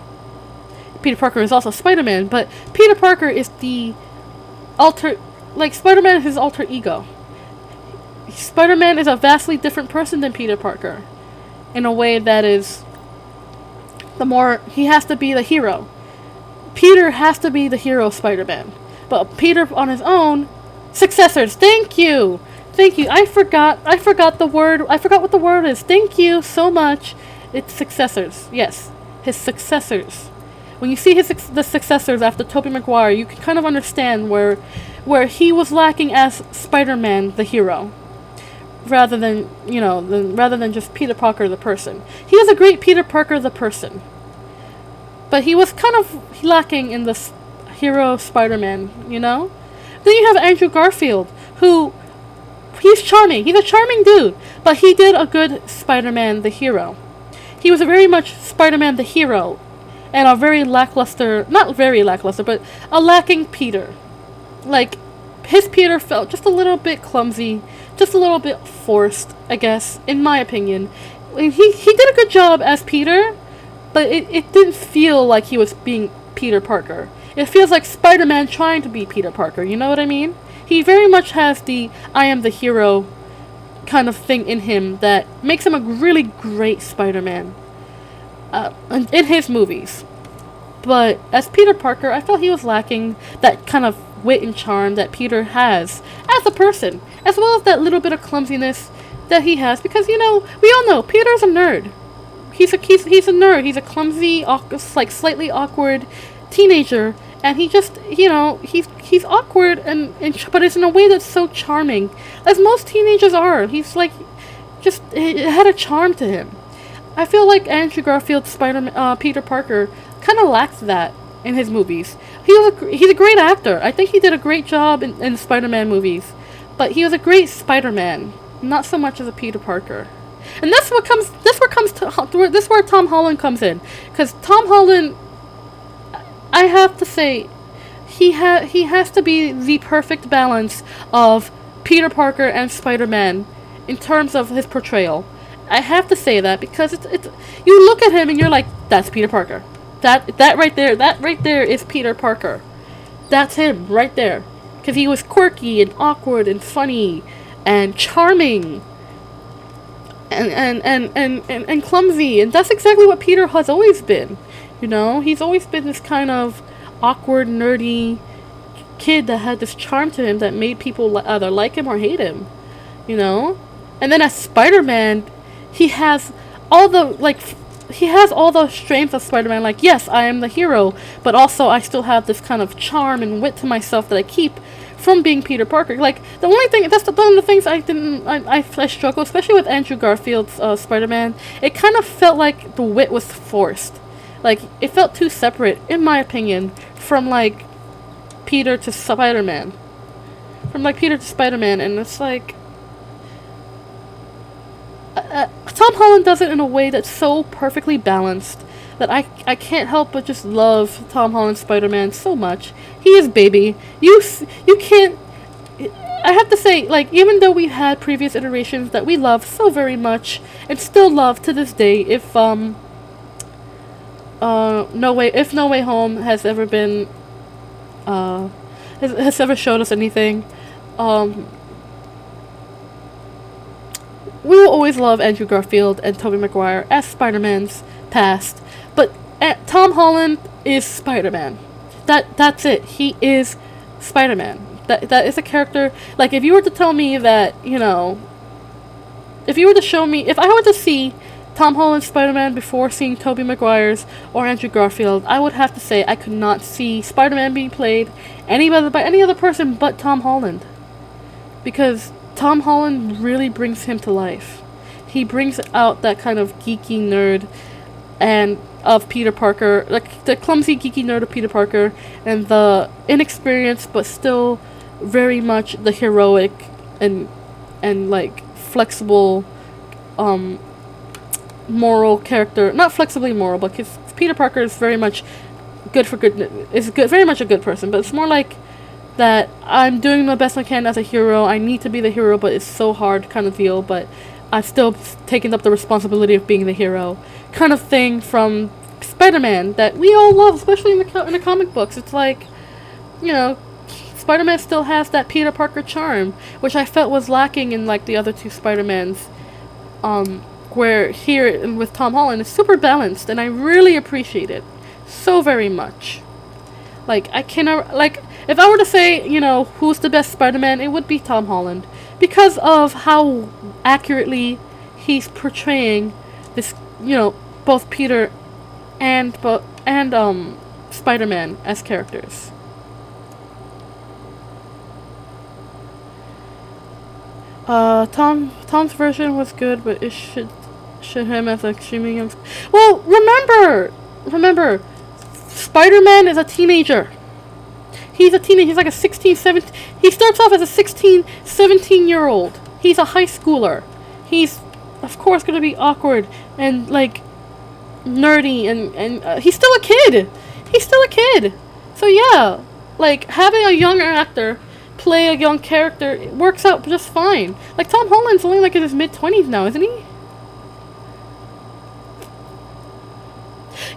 Peter Parker is also Spider-Man, but Peter Parker is the Spider-Man is his alter ego. Spider-Man is a vastly different person than Peter Parker. In a way that is, he has to be the hero. Peter has to be the hero of Spider-Man. But Peter on his own, successors, thank you. I forgot the word, I forgot what the word is. Thank you so much. It's successors, yes. His successors. When you see the successors after Tobey Maguire, you can kind of understand where he was lacking as Spider-Man, the hero. Rather than just Peter Parker the person. He was a great Peter Parker the person. But he was kind of lacking in the hero Spider-Man, you know? Then you have Andrew Garfield, who, he's charming. He's a charming dude. But he did a good Spider-Man the hero. He was a very much Spider-Man the hero. And a very lackluster, not very lackluster, but a lacking Peter. Like, his Peter felt just a little bit clumsy, just a little bit forced, I guess, in my opinion. He did a good job as Peter, but it didn't feel like he was being Peter Parker. It feels like Spider-Man trying to be Peter Parker, you know what I mean? He very much has the I am the hero kind of thing in him that makes him a really great Spider-Man in his movies. But as Peter Parker, I felt he was lacking that kind of wit and charm that Peter has as a person, as well as that little bit of clumsiness that he has, because we all know Peter's a nerd. He's a nerd. He's a clumsy, slightly awkward teenager, and he just he's awkward but it's in a way that's so charming, as most teenagers are. He's it had a charm to him. I feel like Andrew Garfield's Peter Parker kind of lacks that in his movies. He's a great actor. I think he did a great job in Spider-Man movies, but he was a great Spider-Man, not so much as a Peter Parker. And this is where Tom Holland comes in, because Tom Holland, I have to say, he has to be the perfect balance of Peter Parker and Spider-Man in terms of his portrayal. I have to say that because it's you look at him and you're like, that's Peter Parker. That right there is Peter Parker. That's him right there. Because he was quirky and awkward and funny and charming and clumsy, and that's exactly what Peter has always been. He's always been this kind of awkward, nerdy kid that had this charm to him that made people either like him or hate him. And then as Spider-Man, he has all the strengths of Spider-Man. Like, yes, I am the hero, but also I still have this kind of charm and wit to myself that I keep from being Peter Parker. Like, one of the things I struggle, especially with Andrew Garfield's Spider-Man. It kind of felt like the wit was forced. Like, it felt too separate, in my opinion, from Peter to Spider-Man. And it's like, Tom Holland does it in a way that's so perfectly balanced that I can't help but just love Tom Holland's Spider-Man so much. He is baby. You can't. I have to say, like, even though we've had previous iterations that we love so very much and still love to this day, if No Way Home has ever been has ever showed us anything, we will always love Andrew Garfield and Tobey Maguire as Spider-Man's past, but Tom Holland is Spider-Man. That's it. He is Spider-Man. That is a character. Like, if you were to tell me that, you know, if you were to show me, if I were to see Tom Holland's Spider-Man before seeing Tobey Maguire's or Andrew Garfield, I would have to say I could not see Spider-Man being played by any other person but Tom Holland. Because Tom Holland really brings him to life. He brings out that kind of geeky nerd and of Peter Parker, like the clumsy geeky nerd of Peter Parker, and the inexperienced but still very much the heroic and like flexible moral character. Not flexibly moral, but because Peter Parker is very much very much a good person, but it's more like that I'm doing the best I can as a hero. I need to be the hero, but it's so hard kind of deal, but I've still taken up the responsibility of being the hero kind of thing from Spider-Man that we all love, especially in the comic books. It's like, you know, Spider-Man still has that Peter Parker charm, which I felt was lacking in like the other two Spider-Mans, where here with Tom Holland is super balanced, and I really appreciate it so very much. Like, I cannot, like, if I were to say, you know, who's the best Spider-Man, it would be Tom Holland, because of how accurately he's portraying this, you know, both Peter and Spider-Man as characters. Tom's version was good, but it should him as extremely young. Well, remember, Spider-Man is a teenager. He's a teenager. He's like a 16, 17. He starts off as a 16, 17-year-old. He's a high schooler. He's, of course, going to be awkward and, like, nerdy. And he's still a kid. So, yeah. Like, having a younger actor play a young character, it works out just fine. Like, Tom Holland's only, like, in his mid-20s now, isn't he?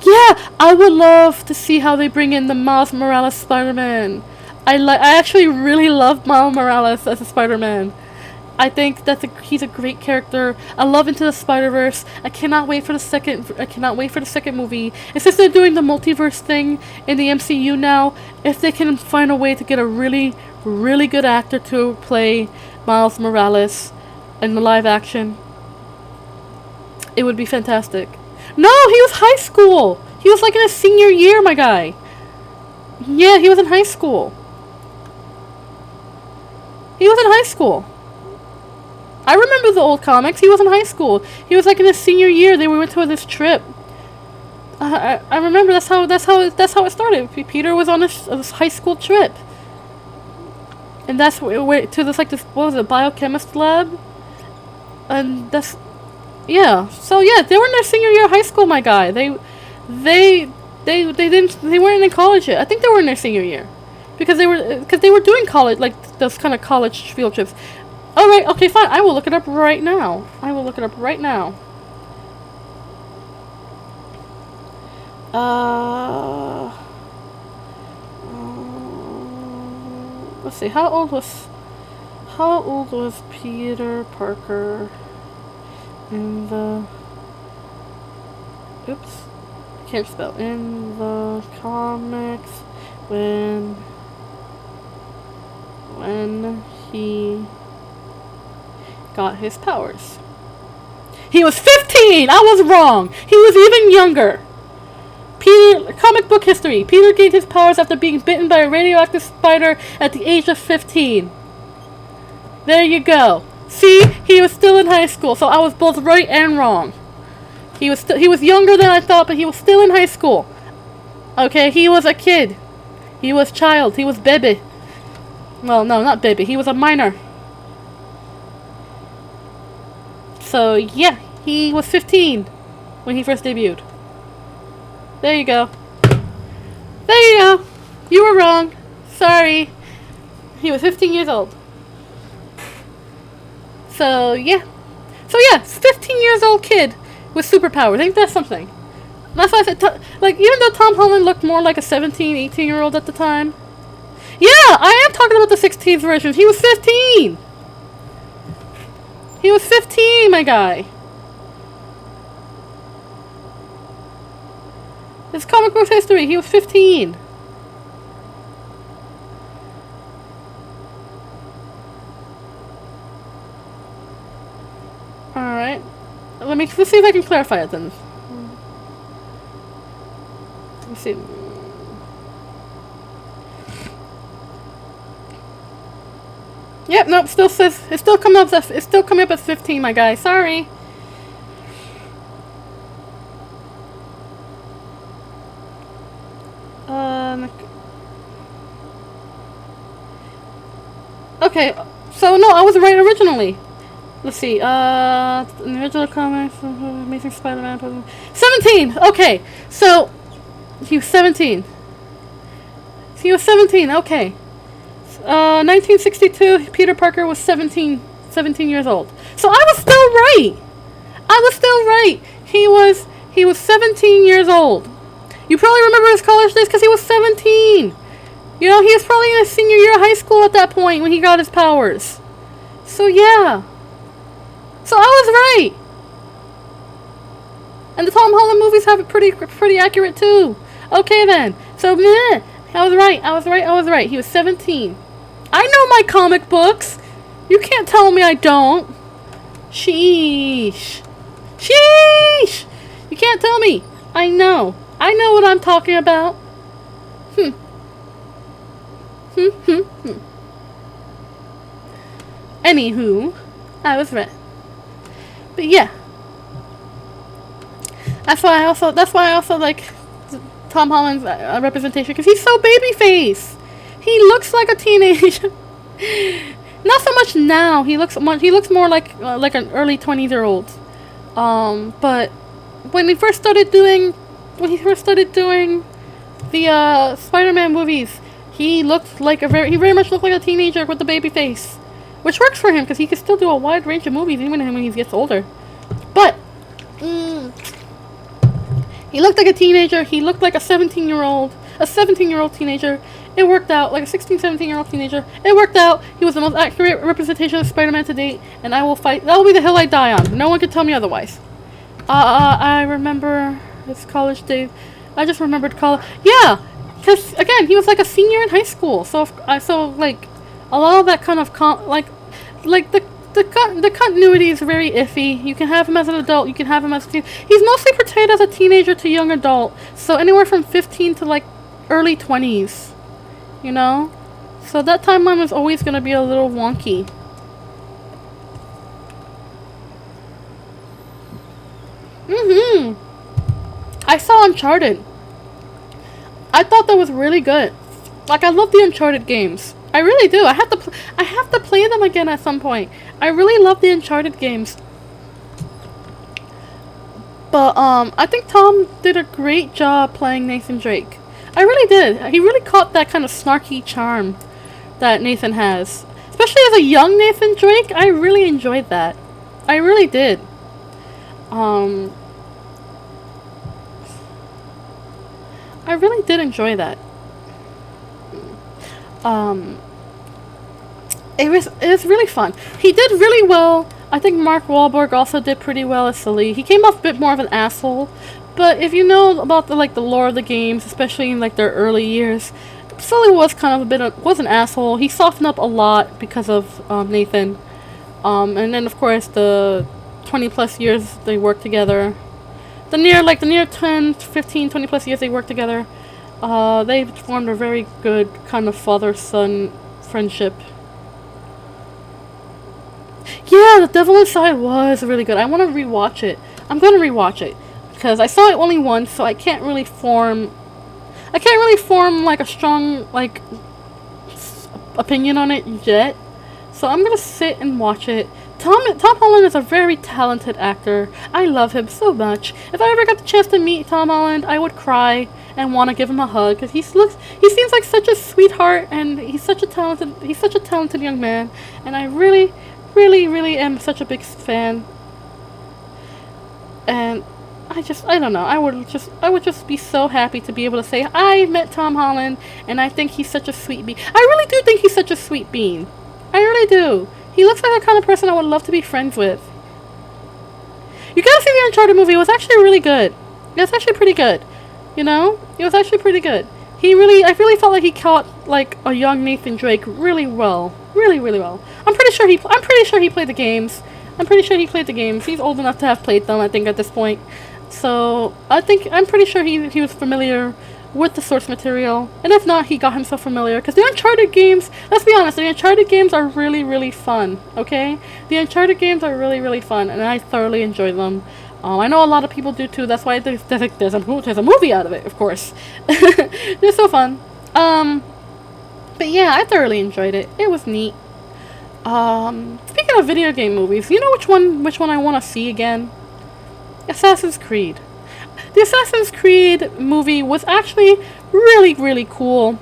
Yeah, I would love to see how they bring in the Miles Morales Spider-Man. I actually really love Miles Morales as a Spider-Man. I think he's a great character. I love Into the Spider-Verse. I cannot wait for the second movie. And since they're doing the multiverse thing in the MCU now, if they can find a way to get a really, really good actor to play Miles Morales in the live action, it would be fantastic. No, he was high school. He was like in his senior year, my guy. Yeah, he was in high school. I remember the old comics. He was in high school. He was like in his senior year. They went to this trip. I remember that's how it started. Peter was on this high school trip, and that's where to this, like, this, what was it, biochemist lab, and that's. Yeah. So yeah, they were in their senior year of high school, my guy. They weren't in college yet. I think they were in their senior year, because they were doing college, like those kind of college field trips. All right. Okay. Fine. I will look it up right now. Let's see. How old was Peter Parker in the, oops, I can't spell, in the comics when he got his powers? He was 15! I was wrong! He was even younger! Comic book history. Peter gained his powers after being bitten by a radioactive spider at the age of 15. There you go. See, he was still in high school, so I was both right and wrong. He was younger than I thought, but he was still in high school. Okay, he was a kid. He was child. He was baby. Well, no, not baby. He was a minor. So yeah, he was 15 when he first debuted. There you go. There you go. You were wrong. Sorry. He was 15 years old. So yeah. 15 years old kid with superpowers. Ain't that something? That's why I said, like, even though Tom Holland looked more like a 17, 18-year-old at the time. Yeah, I am talking about the 16th version. He was 15. He was 15, my guy. It's comic book history. He was 15. Alright. Let's see if I can clarify it then. Let's see. Yep, nope, still says it's still coming up as 15, my guy. Sorry. Okay, so no, I was right originally. Let's see, in the original comics, Amazing Spider-Man, 17! Okay, so, he was 17. He was 17, okay. 1962, Peter Parker was 17 years old. So I was still right! He was 17 years old. You probably remember his college days because he was 17! You know, he was probably in his senior year of high school at that point when he got his powers. So yeah. So I was right. And the Tom Holland movies have it pretty accurate too. Okay then. So meh. I was right. He was 17. I know my comic books. You can't tell me I don't. Sheesh. You can't tell me. I know what I'm talking about. Anywho, I was right. But yeah. That's why I also like Tom Holland's representation, because he's so babyface. He looks like a teenager. Not so much now. He looks more like an early 20-year-old. But when he first started doing the Spider-Man movies, he very much looked like a teenager with the baby face, which works for him because he can still do a wide range of movies even when he gets older. But he looked like a teenager. He looked like a 17-year-old teenager. It worked out, like a 16, 17-year-old teenager. It worked out. He was the most accurate representation of Spider-Man to date, and I will fight. That will be the hill I die on. No one can tell me otherwise. I remember his college days. I just remembered college. Yeah, because again, he was like a senior in high school. So like a lot of that kind of the continuity is very iffy. You can have him as an adult. You can have him as a teen. He's mostly portrayed as a teenager to young adult. So anywhere from 15 to like early 20s. You know? So that timeline was always going to be a little wonky. I saw Uncharted. I thought that was really good. Like, I love the Uncharted games. I really do. I have to play them again at some point. I really love the Uncharted games. But I think Tom did a great job playing Nathan Drake. I really did. He really caught that kind of snarky charm that Nathan has. Especially as a young Nathan Drake, I really enjoyed that. I really did. I really did enjoy that. It was really fun. He did really well. I think Mark Wahlberg also did pretty well as Sully. He came off a bit more of an asshole. But if you know about the lore of the games, especially in like their early years, Sully was kind of was an asshole. He softened up a lot because of Nathan, and then of course the 20 plus years they worked together, the near 10, 15, 20 plus years they worked together, they formed a very good kind of father-son friendship. Yeah, The Devil Inside was really good. I want to rewatch it. I'm gonna rewatch it. Because I saw it only once, so I can't really form like a strong opinion on it yet. So I'm gonna sit and watch it, Tom Holland is a very talented actor. I love him so much. If I ever got the chance to meet Tom Holland, I would cry and want to give him a hug because he seems like such a sweetheart, and he's such a talented young man, and I really, really, really am such a big fan. And I don't know. I would just be so happy to be able to say I met Tom Holland, and I think he's such a sweet bean. I really do think he's such a sweet bean. I really do. He looks like the kind of person I would love to be friends with. You gotta see the Uncharted movie. It was actually really good. It was actually pretty good. You know? It was actually pretty good. I really felt like he caught, like, a young Nathan Drake really well. Really, really well. I'm pretty sure he played the games. He's old enough to have played them, I think, at this point. So, I'm pretty sure he was familiar with the source material, and if not, he got himself familiar, because the Uncharted games, let's be honest, the Uncharted games are really, really fun, okay? The Uncharted games are really, really fun, and I thoroughly enjoy them. I know a lot of people do too, that's why there's a movie out of it, of course. They're so fun. But yeah, I thoroughly enjoyed it. It was neat. Speaking of video game movies, you know which one I want to see again? Assassin's Creed. The Assassin's Creed movie was actually really, really cool.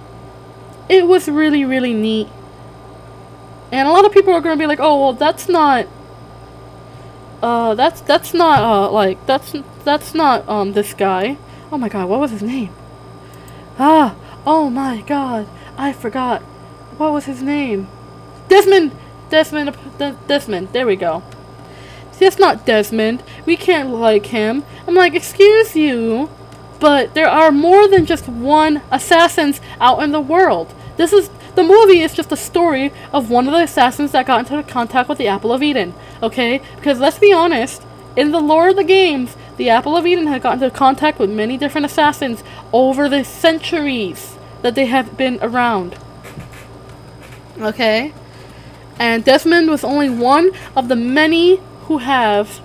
It was really, really neat. And a lot of people are going to be like, oh, well, that's not this guy. Oh my god, what was his name? Oh my god, I forgot. What was his name? Desmond, there we go. That's not Desmond. We can't like him. I'm like, excuse you, but there are more than just one assassins out in the world. The movie is just a story of one of the assassins that got into contact with the Apple of Eden, okay? Because let's be honest, in the lore of the games, the Apple of Eden had gotten into contact with many different assassins over the centuries that they have been around. Okay? And Desmond was only one of the many who have,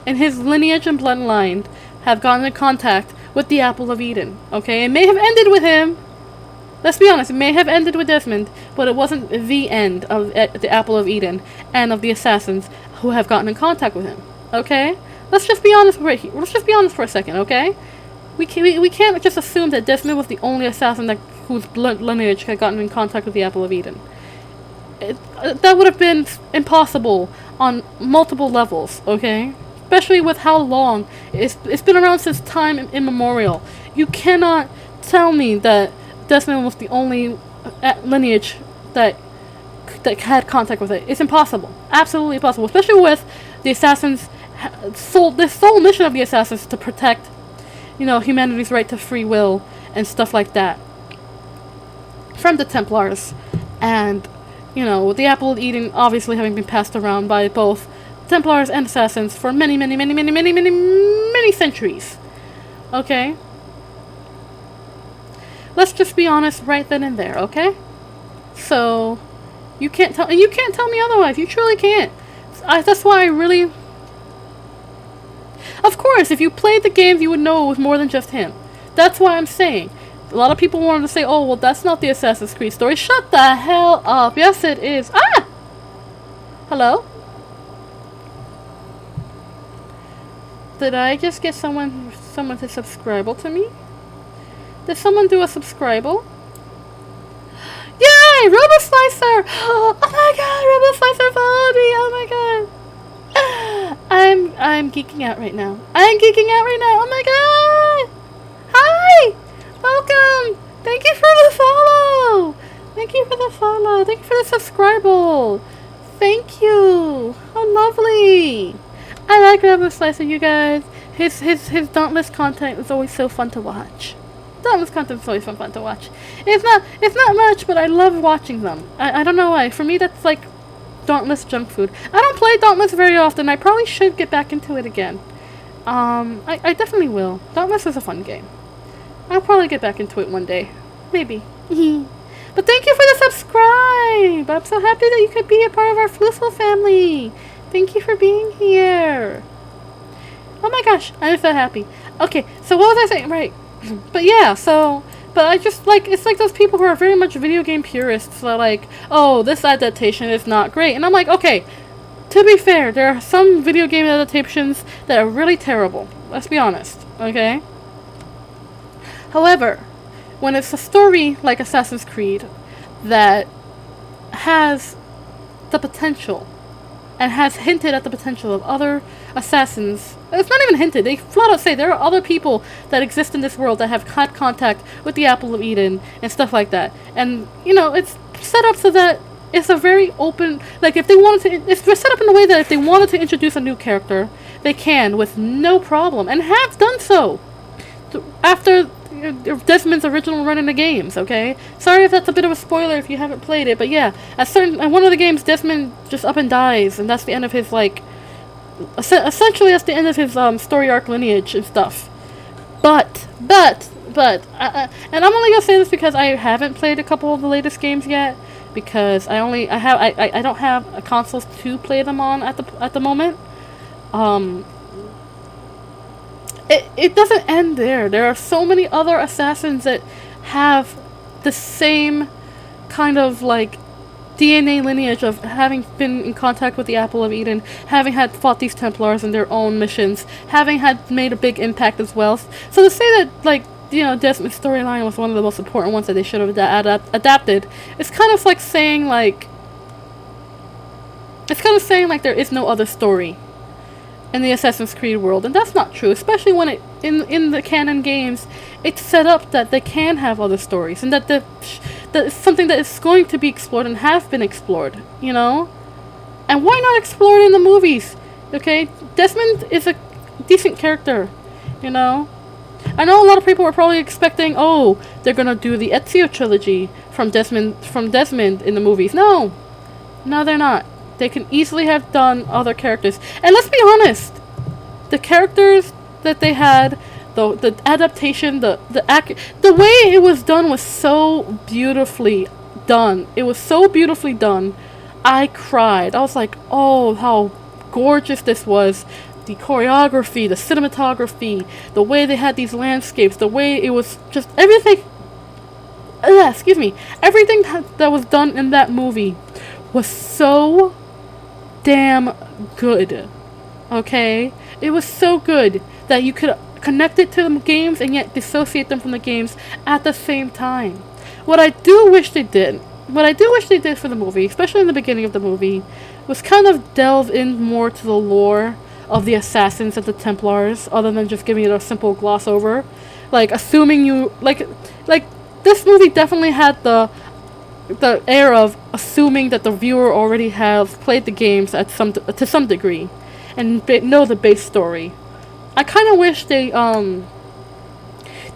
in his lineage and bloodline, have gotten in contact with the Apple of Eden. Okay? It may have ended with him. Let's be honest, it may have ended with Desmond, but it wasn't the end of the Apple of Eden and of the assassins who have gotten in contact with him. Okay? Let's just be honest right here. Let's just be honest for a second, okay? We can't just assume that Desmond was the only assassin whose lineage had gotten in contact with the Apple of Eden. That would have been impossible on multiple levels, okay? Especially with how long it's been around since time immemorial. You cannot tell me that Desmond was the only lineage that had contact with it. It's impossible. Absolutely impossible. Especially with the assassins. The sole mission of the assassins is to protect, humanity's right to free will and stuff like that from the Templars. And, with the Apple of Eden obviously having been passed around by both Templars and assassins for many, many, many, many, many, many, many centuries. Okay? Let's just be honest right then and there, okay? So, you can't tell me otherwise. You truly can't. That's why I really... Of course, if you played the games, you would know it was more than just him. That's why I'm saying. A lot of people wanted to say, oh, well, that's not the Assassin's Creed story. Shut the hell up. Yes, it is. Ah! Hello? Did I just get someone to subscribe to me? Did someone do a subscribe? Yay! RoboSlicer! Oh my god, RoboSlicer followed me! Oh my god! I'm geeking out right now. Oh my god! Hi! Welcome! Thank you for the follow! Thank you for the subscribe! Thank you! How lovely! I like RoboSlicer, you guys. His Dauntless content is always so fun to watch. It's always fun to watch. It's not much, but I love watching them. I don't know why. For me, that's like Dauntless junk food. I don't play Dauntless very often. I probably should get back into it again. I definitely will. Dauntless is a fun game. I'll probably get back into it one day. Maybe. But thank you for the subscribe! I'm so happy that you could be a part of our Floofles family. Thank you for being here. Oh my gosh, I'm so happy. Okay, so what was I saying? Right. But yeah, but I just it's like those people who are very much video game purists that are like, oh, this adaptation is not great. And I'm like, okay, to be fair, there are some video game adaptations that are really terrible. Let's be honest, okay? However, when it's a story like Assassin's Creed that has the potential and has hinted at the potential of other assassins. It's not even hinted. They flat out say there are other people that exist in this world that have had contact with the Apple of Eden and stuff like that. And, you know, it's set up so that it's a very open... Like, if they wanted to... It's set up in a way that if they wanted to introduce a new character, they can with no problem. And have done so after Desmond's original run in the games, okay? Sorry if that's a bit of a spoiler if you haven't played it, but yeah, at one of the games, Desmond just up and dies, and that's the end of his, like, essentially that's the end of his story arc lineage and stuff. But, and I'm only gonna say this because I haven't played a couple of the latest games yet, because I don't have consoles to play them on at the moment. It doesn't end there. There are so many other assassins that have the same kind of, like, DNA lineage of having been in contact with the Apple of Eden, having had fought these Templars in their own missions, having had made a big impact as well. So to say that, like, you know, Desmond's storyline was one of the most important ones that they should have adapted, it's kind of like saying, like... It's kind of saying, like, there is no other story in the Assassin's Creed world, and that's not true, especially when it in the canon games it's set up that they can have other stories, and that it's something that is going to be explored and have been explored, you know? And why not explore it in the movies? Okay, Desmond is a decent character, you know? I know a lot of people were probably expecting, oh, they're gonna do the Ezio trilogy from Desmond in the movies. No, they're not. They can easily have done other characters. And let's be honest, the characters that they had, the adaptation, the way it was done was so beautifully done. It was so beautifully done. I cried. I was like, oh, how gorgeous this was. The choreography, the cinematography, the way they had these landscapes, the way it was just everything. Everything that was done in that movie was so damn good. Okay? It was so good that you could connect it to the games and yet dissociate them from the games at the same time. What I do wish they did for the movie, especially in the beginning of the movie, was kind of delve in more to the lore of the assassins and the Templars, other than just giving it a simple gloss over. Like, assuming you... Like, this movie definitely had the air of assuming that the viewer already has played the games to some degree and know the base story. I kind of wish they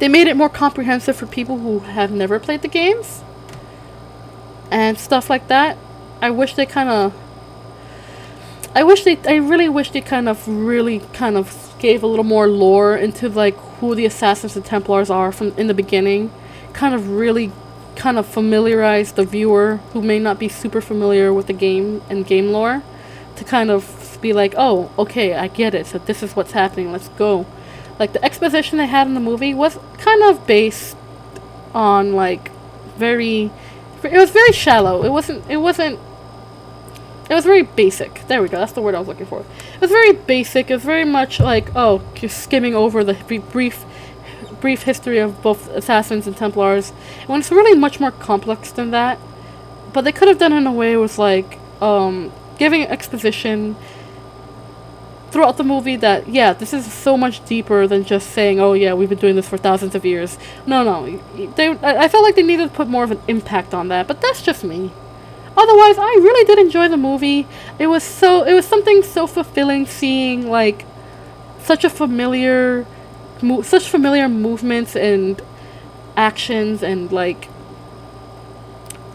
made it more comprehensive for people who have never played the games and stuff like that. I really wish they kind of gave a little more lore into, like, who the Assassins and Templars are from in the beginning. Kind of familiarize the viewer who may not be super familiar with the game and game lore to kind of be like, oh, okay, I get it, so this is what's happening, let's go. Like, the exposition they had in the movie was kind of based on, like, it was very shallow. It was very basic. There we go, that's the word I was looking for. It was very basic. It was very much like, oh, you're skimming over the brief history of both Assassins and Templars, when it's really much more complex than that. But they could have done it in a way with, like, giving exposition throughout the movie that, yeah, this is so much deeper than just saying, oh yeah, we've been doing this for thousands of years. No, I felt like they needed to put more of an impact on that, but that's just me. Otherwise, I really did enjoy the movie. It was something so fulfilling seeing, like, such familiar movements and actions and, like,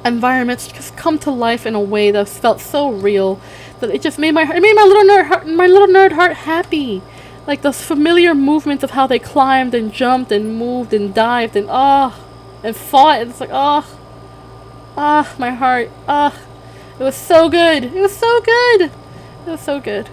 environments just come to life in a way that felt so real that it just made my little nerd heart happy. Like, those familiar movements of how they climbed and jumped and moved and dived and fought. And it's like, my heart. It was so good. It was so good.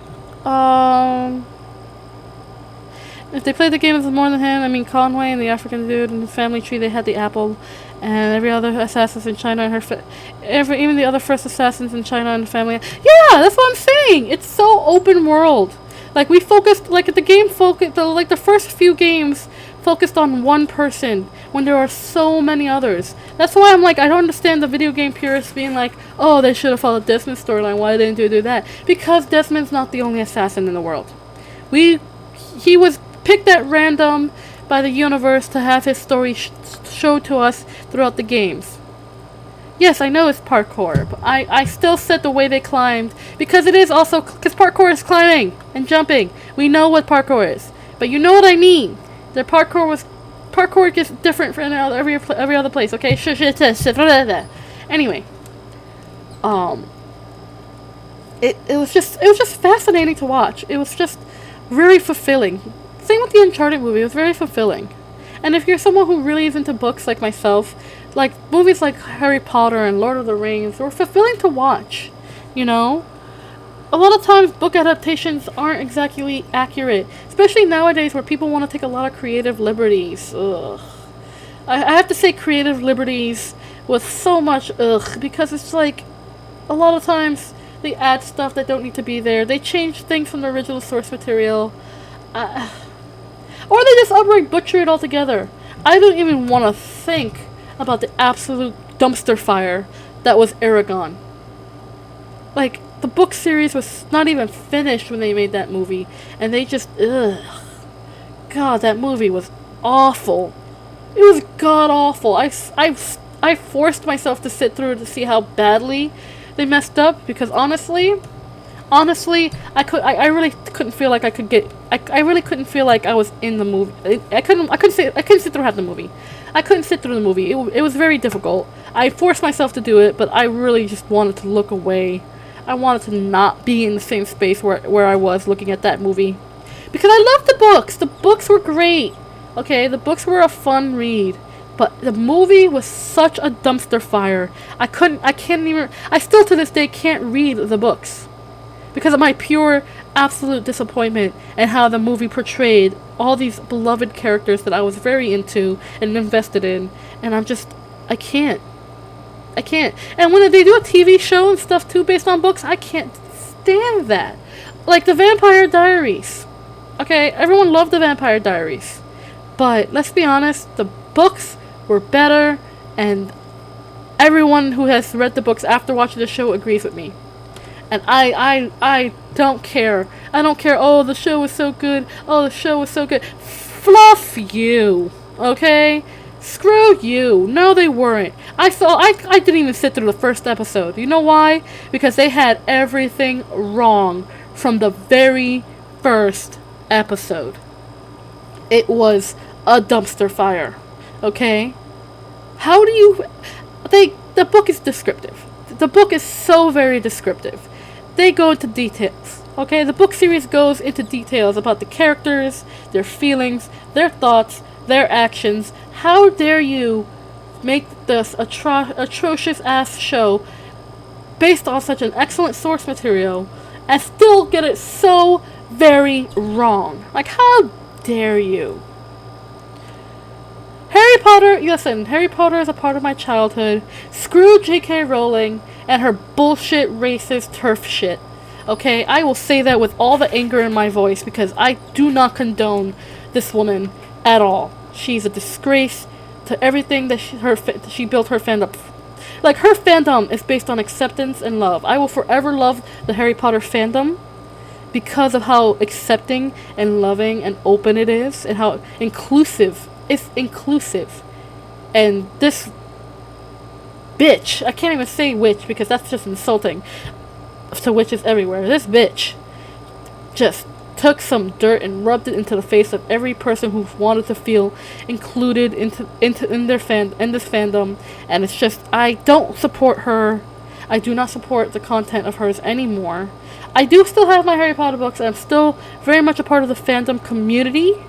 If they played the game as more than him, I mean Conway and the African dude and the family tree, they had the apple, and every other assassins in China and even the other first assassins in China and the family. Yeah, that's what I'm saying. It's so open world. Like we focused, like the game focused, like the first few games focused on one person when there are so many others. That's why I'm like, I don't understand the video game purists being like, oh, they should have followed Desmond's storyline. Why didn't they do that? Because Desmond's not the only assassin in the world. He was picked at random by the universe to have his story showed to us throughout the games. Yes, I know it's parkour, but I still said the way they climbed, because it is also, because parkour is climbing and jumping. We know what parkour is, but you know what I mean. Their parkour gets different from every other place, okay? Anyway, it was just fascinating to watch. It was just very fulfilling. Same with the Uncharted movie. It was very fulfilling. And if you're someone who really is into books like myself, like movies like Harry Potter and Lord of the Rings were fulfilling to watch, you know? A lot of times book adaptations aren't exactly accurate, especially nowadays where people want to take a lot of creative liberties. Ugh. I have to say creative liberties with so much ugh, because it's like a lot of times they add stuff that don't need to be there. They change things from the original source material. Or they just outright butcher it altogether. I don't even want to think about the absolute dumpster fire that was Aragon. Like, the book series was not even finished when they made that movie, and they just, ugh. God, that movie was awful. It was god-awful. I forced myself to sit through to see how badly they messed up, because honestly, I really couldn't feel like I could get. I really couldn't feel like I was in the movie. I couldn't sit through half the movie. I couldn't sit through the movie. It was very difficult. I forced myself to do it, but I really just wanted to look away. I wanted to not be in the same space where I was looking at that movie, because I loved the books. The books were great. Okay, the books were a fun read. But the movie was such a dumpster fire. I still to this day can't read the books, because of my pure, absolute disappointment and how the movie portrayed all these beloved characters that I was very into and invested in. And I can't. And when they do a TV show and stuff too based on books, I can't stand that. Like the Vampire Diaries. Okay, everyone loved the Vampire Diaries. But let's be honest, the books were better, and everyone who has read the books after watching the show agrees with me. And I don't care. I don't care. Oh, the show was so good. Oh, the show was so good. Fluff you. Okay? Screw you. No, they weren't. I didn't even sit through the first episode. You know why? Because they had everything wrong from the very first episode. It was a dumpster fire. Okay? How do you... The book is descriptive. The book is so very descriptive. They go into details. Okay? The book series goes into details about the characters, their feelings, their thoughts, their actions. How dare you make this atrocious ass show based on such an excellent source material and still get it so very wrong? Like, how dare you? Harry Potter, listen, Harry Potter is a part of my childhood. Screw J.K. Rowling and her bullshit racist turf shit. Okay, I will say that with all the anger in my voice, because I do not condone this woman at all. She's a disgrace to everything that she built her fandom. Like, her fandom is based on acceptance and love. I will forever love the Harry Potter fandom because of how accepting and loving and open it is, and how inclusive. It's inclusive. And this bitch, I can't even say witch because that's just insulting to witches everywhere. This bitch just took some dirt and rubbed it into the face of every person who wanted to feel included in this fandom. And it's just, I don't support her. I do not support the content of hers anymore. I do still have my Harry Potter books, and I'm still very much a part of the fandom community.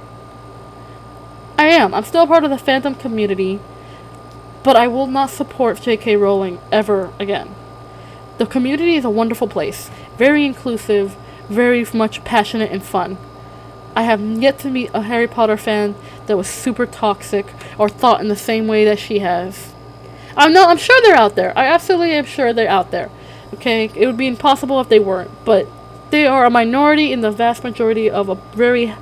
I am. I'm still a part of the fandom community, but I will not support J.K. Rowling ever again. The community is a wonderful place. Very inclusive, very much passionate and fun. I have yet to meet a Harry Potter fan that was super toxic or thought in the same way that she has. I'm sure they're out there. I absolutely am sure they're out there. Okay? It would be impossible if they weren't. But they are a minority in the vast majority of a very,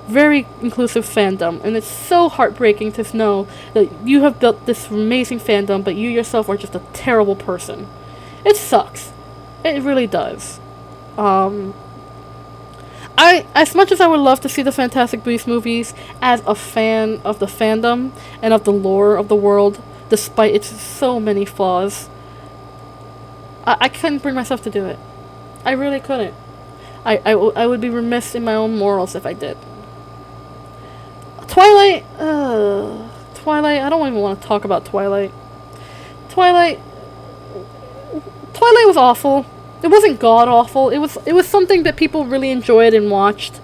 very inclusive fandom. And it's so heartbreaking to know that you have built this amazing fandom, but you yourself are just a terrible person. It sucks. It really does. As much as I would love to see the Fantastic Beasts movies, as a fan of the fandom and of the lore of the world, despite its so many flaws, I couldn't bring myself to do it. I really couldn't. I would be remiss in my own morals if I did. Twilight, I don't even want to talk about Twilight. Twilight was awful. It wasn't god awful. It was something that people really enjoyed and watched.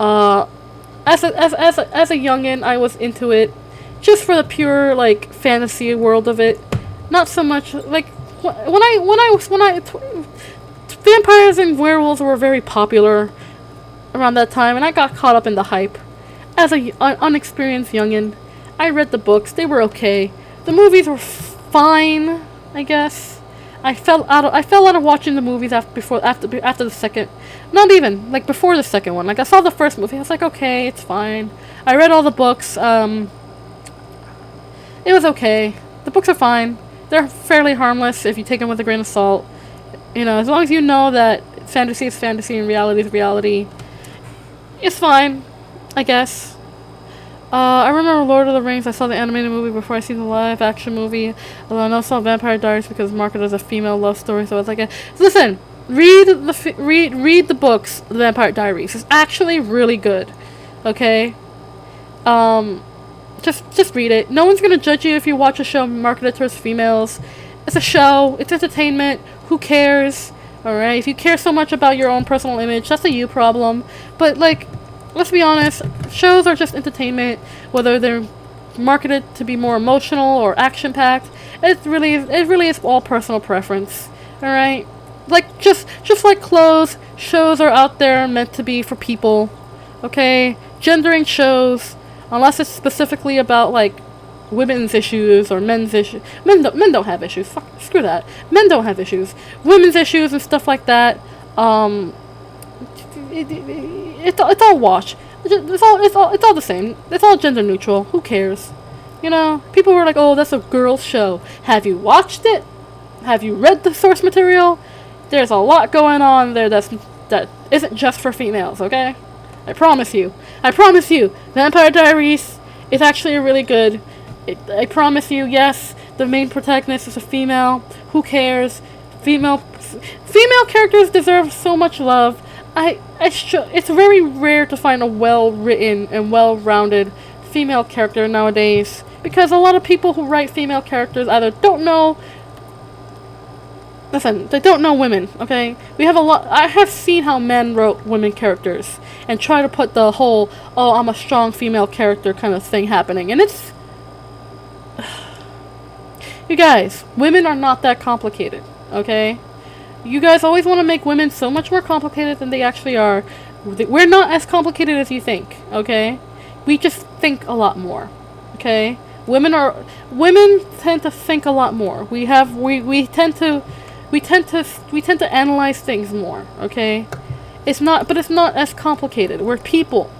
As a youngin, I was into it, just for the pure like fantasy world of it. Not so much like vampires and werewolves were very popular around that time, and I got caught up in the hype. As a unexperienced youngin, I read the books. They were okay. The movies were fine, I guess. I fell out of watching the movies after the second, not even like before the second one. Like I saw the first movie, I was like, okay, it's fine. I read all the books. It was okay. The books are fine. They're fairly harmless if you take them with a grain of salt. You know, as long as you know that fantasy is fantasy and reality is reality, it's fine, I guess. I remember Lord of the Rings. I saw the animated movie before I seen the live action movie. Although I never saw Vampire Diaries because it's marketed as a female love story, so it's like listen, read the books, The Vampire Diaries. It's actually really good. Okay, just read it. No one's gonna judge you if you watch a show marketed towards females. It's a show. It's entertainment. Who cares? All right. If you care so much about your own personal image, that's a you problem. But like, let's be honest, shows are just entertainment, whether they're marketed to be more emotional or action-packed. It really is all personal preference. Alright? Like, just like clothes, shows are out there meant to be for people. Okay? Gendering shows, unless it's specifically about, like, women's issues or men's issues. Men don't have issues. Screw that. Men don't have issues. Women's issues and stuff like that. It's all wash. It's all the same. It's all gender neutral. Who cares? You know, people were like, "Oh, that's a girl's show." Have you watched it? Have you read the source material? There's a lot going on there that isn't just for females. Okay, I promise you. Vampire Diaries is actually really good. I promise you. Yes, the main protagonist is a female. Who cares? Female characters deserve so much love. It's very rare to find a well-written and well-rounded female character nowadays, because a lot of people who write female characters either don't know women, okay? I have seen how men wrote women characters and try to put the whole, oh, I'm a strong female character kind of thing happening, and it's... You guys, women are not that complicated, okay? You guys always want to make women so much more complicated than they actually are. We're not as complicated as you think, okay? We just think a lot more, okay? Women tend to think a lot more. We tend to analyze things more, okay? It's not as complicated. We're people,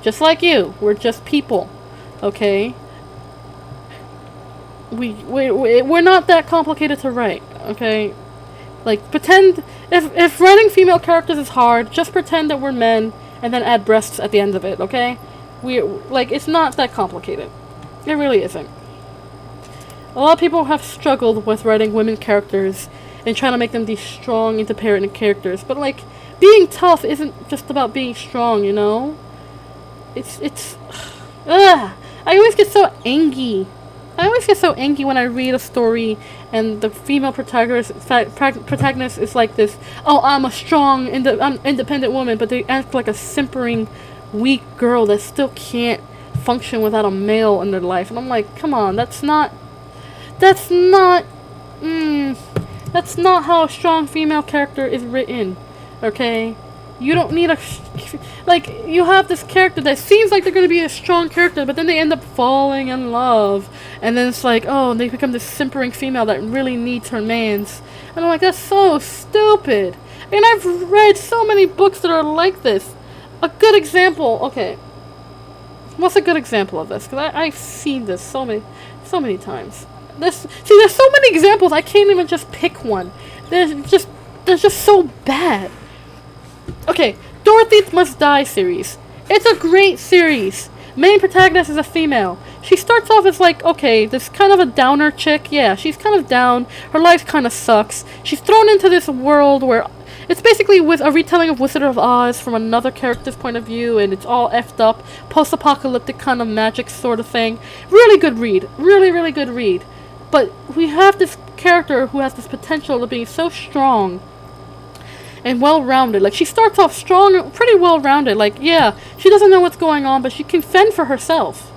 just like you. We're just people, okay? We're not that complicated to write, okay? Like, pretend, if writing female characters is hard, just pretend that we're men, and then add breasts at the end of it, okay? It's not that complicated. It really isn't. A lot of people have struggled with writing women characters, and trying to make them these strong, independent characters, but, like, being tough isn't just about being strong, you know? I always get so angry. When I read a story and the female protagonist is like this, oh, I'm a strong, independent woman, but they act like a simpering, weak girl that still can't function without a male in their life. And I'm like, come on, that's not how a strong female character is written, okay? You don't need like, you have this character that seems like they're going to be a strong character, but then they end up falling in love. And then it's like, oh, they become this simpering female that really needs her mans. And I'm like, that's so stupid. And I've read so many books that are like this. A good example, okay. What's a good example of this? Because I've seen this so many times. There's so many examples, I can't even just pick one. They're just so bad. Okay, Dorothy Must Die series. It's a great series. Main protagonist is a female. She starts off as like, okay, this kind of a downer chick. Yeah, she's kind of down. Her life kind of sucks. She's thrown into this world where it's basically with a retelling of Wizard of Oz from another character's point of view, and it's all effed up, post-apocalyptic kind of magic sort of thing. Really good read. Really, really good read. But we have this character who has this potential of being so strong and well-rounded. Like, she starts off strong, pretty well-rounded. Like, yeah, she doesn't know what's going on, but she can fend for herself.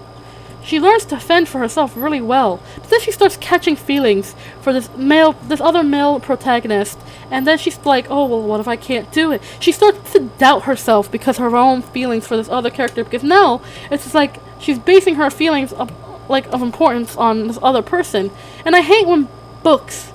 She learns to fend for herself really well. But then she starts catching feelings for this other male protagonist. And then she's like, oh, well, what if I can't do it? She starts to doubt herself because of her own feelings for this other character. Because now, it's just like, she's basing her feelings of importance on this other person. And I hate when books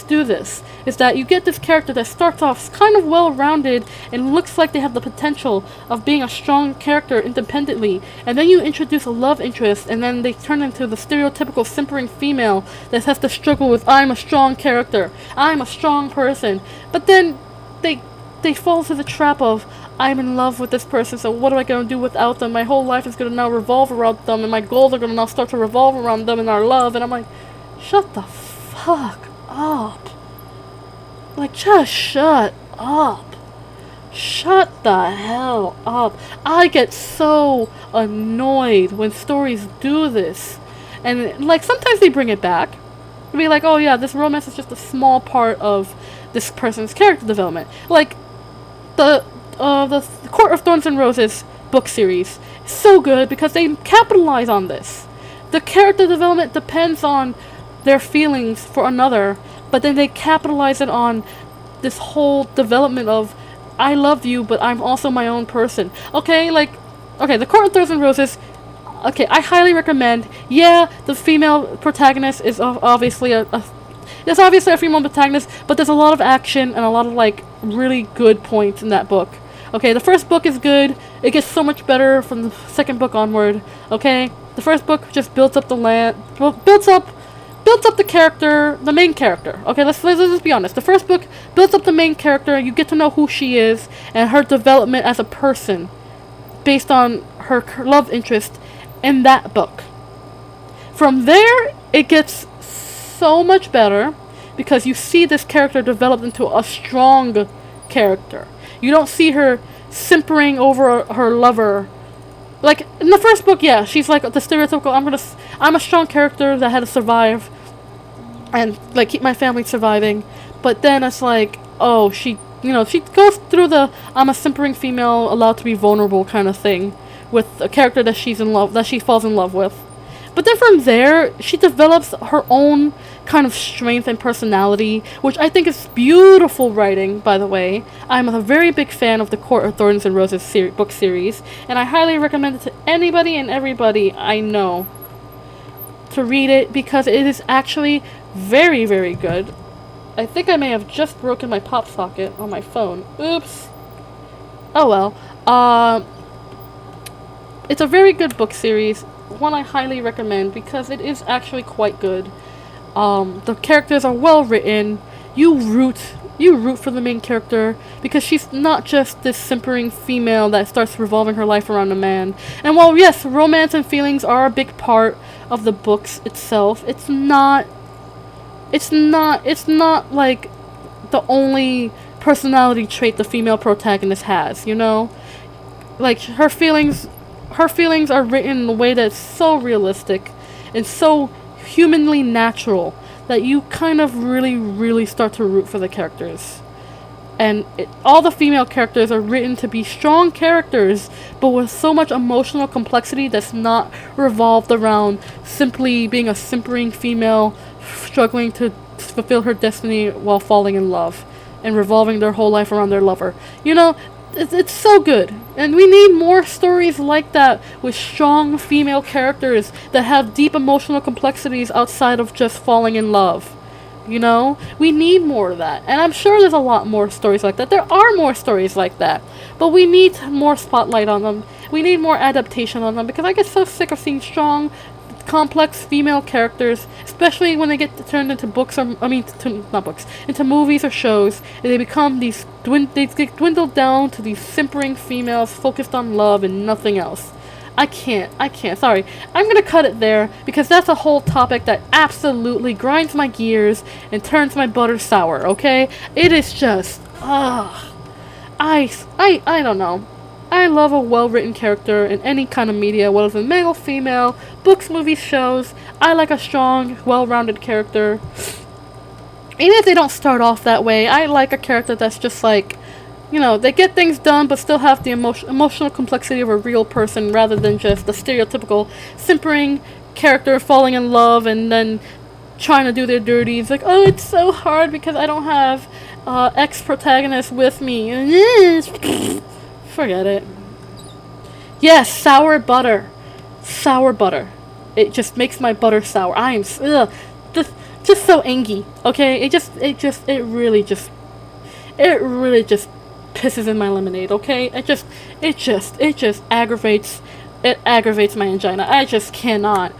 do this, is that you get this character that starts off kind of well-rounded and looks like they have the potential of being a strong character independently, and then you introduce a love interest, and then they turn into the stereotypical simpering female that has to struggle with, I'm a strong character, I'm a strong person, but then they fall to the trap of, I'm in love with this person, so what am I going to do without them? My whole life is going to now revolve around them, and my goals are going to now start to revolve around them and our love, and I'm like, shut the fuck up. Like, just shut up. Shut the hell up. I get so annoyed when stories do this. And, like, sometimes they bring it back. They'll be like, oh yeah, this romance is just a small part of this person's character development. Like, the Court of Thorns and Roses book series is so good because they capitalize on this. The character development depends on their feelings for another, but then they capitalize it on this whole development of, I love you, but I'm also my own person. Okay, like, okay, The Court of Thorns and Roses, okay, I highly recommend. Yeah, the female protagonist is obviously there's obviously a female protagonist, but there's a lot of action and a lot of, like, really good points in that book. Okay, the first book is good. It gets so much better from the second book onward. Okay, the first book just builds up builds up the character, the main character. Okay, let's just be honest. The first book builds up the main character. You get to know who she is and her development as a person based on her love interest in that book. From there, it gets so much better because you see this character developed into a strong character. You don't see her simpering over her lover. Like, in the first book, yeah, she's like the stereotypical, I'm a strong character that had to survive and, like, keep my family surviving. But then it's like, oh, she goes through the I'm a simpering female allowed to be vulnerable kind of thing with a character that she falls in love with. But then from there, she develops her own kind of strength and personality, which I think is beautiful writing, by the way. I'm a very big fan of the Court of Thorns and Roses book series, and I highly recommend it to anybody and everybody I know to read it because it is actually very, very good. I think I may have just broken my pop socket on my phone. Oops. Oh well. It's a very good book series. One I highly recommend because it is actually quite good. The characters are well written. You root for the main character because she's not just this simpering female that starts revolving her life around a man. And while yes, romance and feelings are a big part of the books itself, it's not like the only personality trait the female protagonist has, you know? Like, her feelings are written in a way that's so realistic and so humanly natural that you kind of really, really start to root for the characters. And all the female characters are written to be strong characters, but with so much emotional complexity that's not revolved around simply being a simpering female struggling to fulfill her destiny while falling in love and revolving their whole life around their lover. You know, it's so good. And we need more stories like that with strong female characters that have deep emotional complexities outside of just falling in love. You know? We need more of that. And I'm sure there's a lot more stories like that. There are more stories like that. But we need more spotlight on them. We need more adaptation on them because I get so sick of seeing strong, complex female characters, especially when they get turned into books or not books, into movies or shows, and they become they get dwindled down to these simpering females focused on love and nothing else. I can't, sorry. I'm gonna cut it there because that's a whole topic that absolutely grinds my gears and turns my butter sour, okay? It is just, I don't know. I love a well-written character in any kind of media, whether it's male, female, books, movies, shows. I like a strong, well-rounded character. Even if they don't start off that way, I like a character that's just like, you know, they get things done but still have the emotional complexity of a real person rather than just the stereotypical simpering character falling in love and then trying to do their dirty. It's like, oh, it's so hard because I don't have ex-protagonist with me. Forget it. Yes, sour butter. Sour butter. It just makes my butter sour. I am just so angry. Okay? It really just pisses in my lemonade, okay? It just aggravates my angina. I just cannot.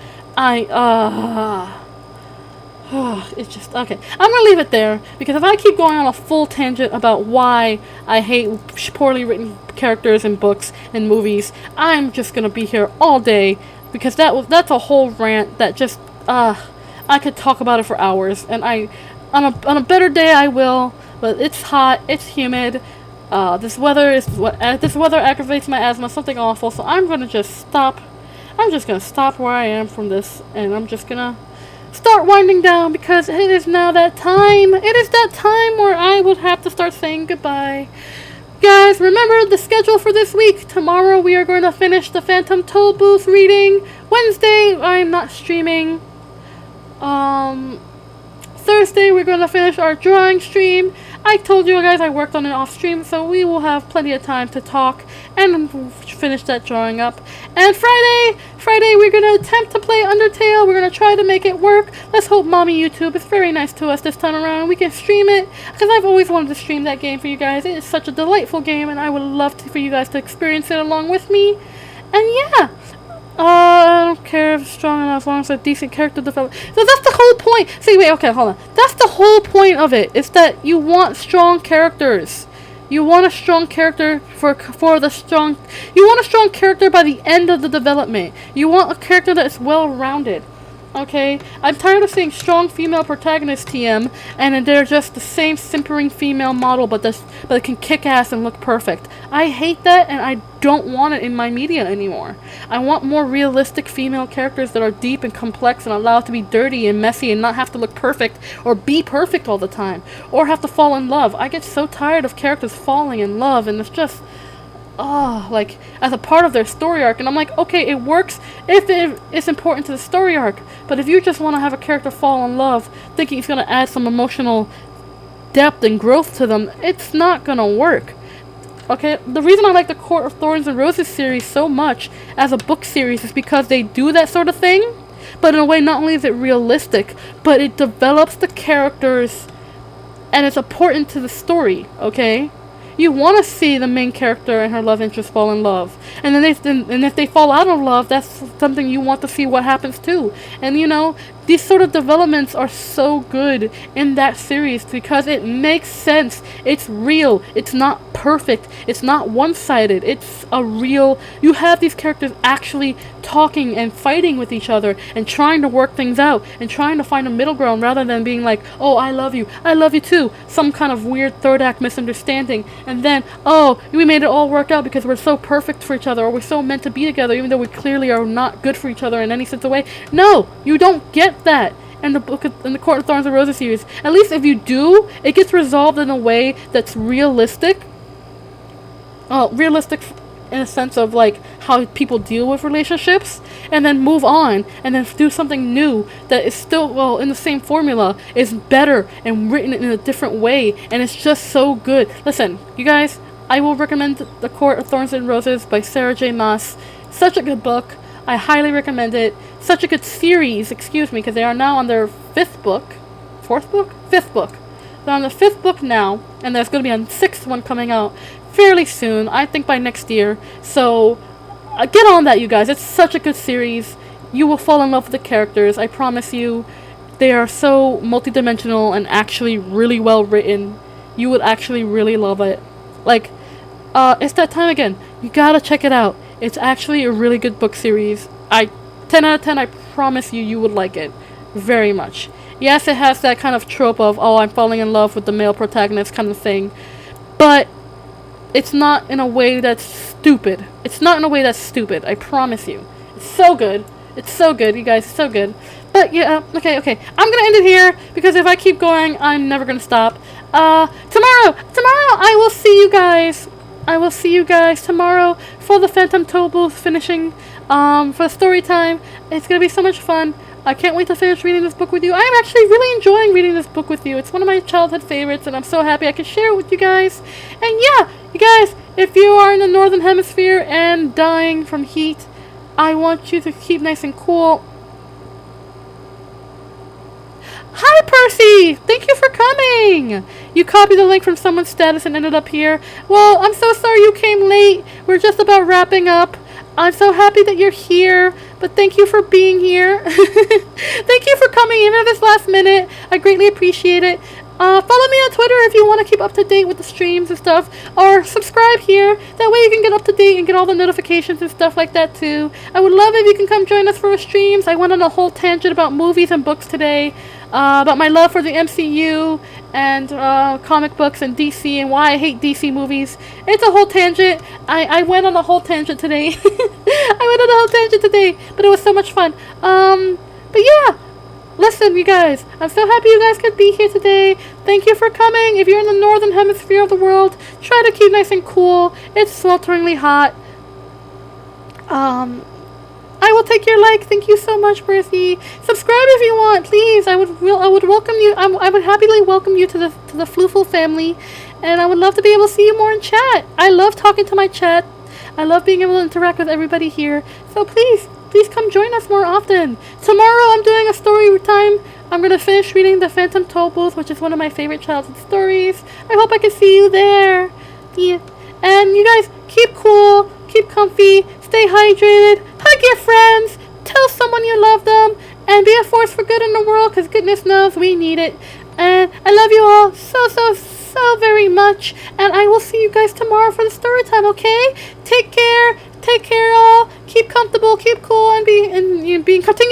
It's just, okay. I'm gonna leave it there, because if I keep going on a full tangent about why I hate poorly written characters in books and movies, I'm just gonna be here all day, because that's a whole rant that just, I could talk about it for hours, and on a better day I will, but it's hot, it's humid, this weather aggravates my asthma, something awful, so I'm gonna just stop. I'm just gonna stop where I am from this, and I'm just gonna start winding down because it is now that time. It is that time where I would have to start saying goodbye. Guys, remember the schedule for this week. Tomorrow we are going to finish the Phantom Toll Booth reading. Wednesday I'm not streaming. Thursday we're going to finish our drawing stream. I told you guys I worked on it off stream, so we will have plenty of time to talk and finish that drawing up. And Friday we're going to attempt to play Undertale. We're going to try to make it work. Let's hope Mommy YouTube is very nice to us this time around. We can stream it, because I've always wanted to stream that game for you guys. It is such a delightful game, and I would love for you guys to experience it along with me. And yeah, I don't care if it's strong enough as long as a decent character development. So that's the whole point. See, wait, okay, hold on. That's the whole point of it. Is that you want strong characters. You want a strong character you want a strong character by the end of the development. You want a character that is well-rounded. Okay? I'm tired of seeing strong female protagonists TM, and they're just the same simpering female model, but it can kick ass and look perfect. I hate that, and I don't want it in my media anymore. I want more realistic female characters that are deep and complex and allowed to be dirty and messy and not have to look perfect or be perfect all the time or have to fall in love. I get so tired of characters falling in love, and it's just like as a part of their story arc, and I'm like, okay, it works if it's important to the story arc, but if you just want to have a character fall in love thinking it's going to add some emotional depth and growth to them, it's not going to work. Okay, the reason I like the Court of Thorns and Roses series so much as a book series is because they do that sort of thing, but in a way not only is it realistic, but it develops the characters and it's important to the story, okay? You want to see the main character and her love interest fall in love. And then if they fall out of love, that's something you want to see what happens too. And you know, these sort of developments are so good in that series because it makes sense. It's real. It's not perfect. It's not one-sided. It's a real... You have these characters actually talking and fighting with each other and trying to work things out and trying to find a middle ground rather than being like, oh, I love you too. Some kind of weird third act misunderstanding. And then, oh, we made it all work out because we're so perfect for each other, or we're so meant to be together even though we clearly are not good for each other in any sense of way. No, you don't get that in the Court of Thorns and Roses series. At least if you do, it gets resolved in a way that's realistic. Realistic in a sense of like how people deal with relationships, and then move on and then do something new that is still in the same formula, is better and written in a different way, and it's just so good. Listen, you guys, I will recommend The Court of Thorns and Roses by Sarah J. Maas. Such a good book. I highly recommend it. Such a good series, excuse me, because they are now on their fifth book. Fourth book? Fifth book. They're on the fifth book now, and there's going to be a sixth one coming out fairly soon. I think by next year. So, get on that, you guys. It's such a good series. You will fall in love with the characters. I promise you. They are so multidimensional and actually really well written. You would actually really love it. Like, it's that time again. You gotta check it out. It's actually a really good book series. 10 out of 10, I promise you, you would like it. Very much. Yes, it has that kind of trope of, oh, I'm falling in love with the male protagonist kind of thing. But it's not in a way that's stupid. It's not in a way that's stupid, I promise you. It's so good. It's so good, you guys. It's so good. But, yeah, okay. I'm gonna end it here, because if I keep going, I'm never gonna stop. Tomorrow, I will see you guys. I will see you guys tomorrow for the Phantom Toll Booth finishing, for story time. It's gonna be so much fun. I can't wait to finish reading this book with you. I'm actually really enjoying reading this book with you. It's one of my childhood favorites, and I'm so happy I can share it with you guys. And yeah, you guys, if you are in the Northern Hemisphere and dying from heat, I want you to keep nice and cool. Hi, Percy! Thank you for coming! You copied the link from someone's status and ended up here. Well, I'm so sorry you came late. We're just about wrapping up. I'm so happy that you're here, but thank you for being here. Thank you for coming, even if it's last minute. I greatly appreciate it. Follow me on Twitter if you want to keep up to date with the streams and stuff, or subscribe here. That way you can get up to date and get all the notifications and stuff like that too. I would love if you can come join us for our streams. I went on a whole tangent about movies and books today, about my love for the MCU and comic books and DC and why I hate DC movies. It's a whole tangent. I went on a whole tangent today. But it was so much fun. But yeah. Listen, you guys, I'm so happy you guys could be here today. Thank you for coming. If you're in the Northern Hemisphere of the world, try to keep nice and cool. It's swelteringly hot. I will take your like. Thank you so much, Percy. Subscribe if you want, please. I would welcome you. I would happily welcome you to the Floofle family, and I would love to be able to see you more in chat. I love talking to my chat. I love being able to interact with everybody here. So please come join us more often. Tomorrow I'm doing a story time. I'm going to finish reading The Phantom Toll Booth, which is one of my favorite childhood stories. I hope I can see you there. Yeah. And you guys, keep cool, keep comfy, stay hydrated, hug your friends, tell someone you love them, and be a force for good in the world, because goodness knows we need it. And I love you all so very much, and I will see you guys tomorrow for the story time, okay? Take care all, keep comfortable, keep cool, and continue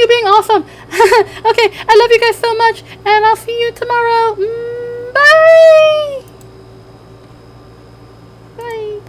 being awesome. Okay, I love you guys so much, and I'll see you tomorrow. Bye! Bye!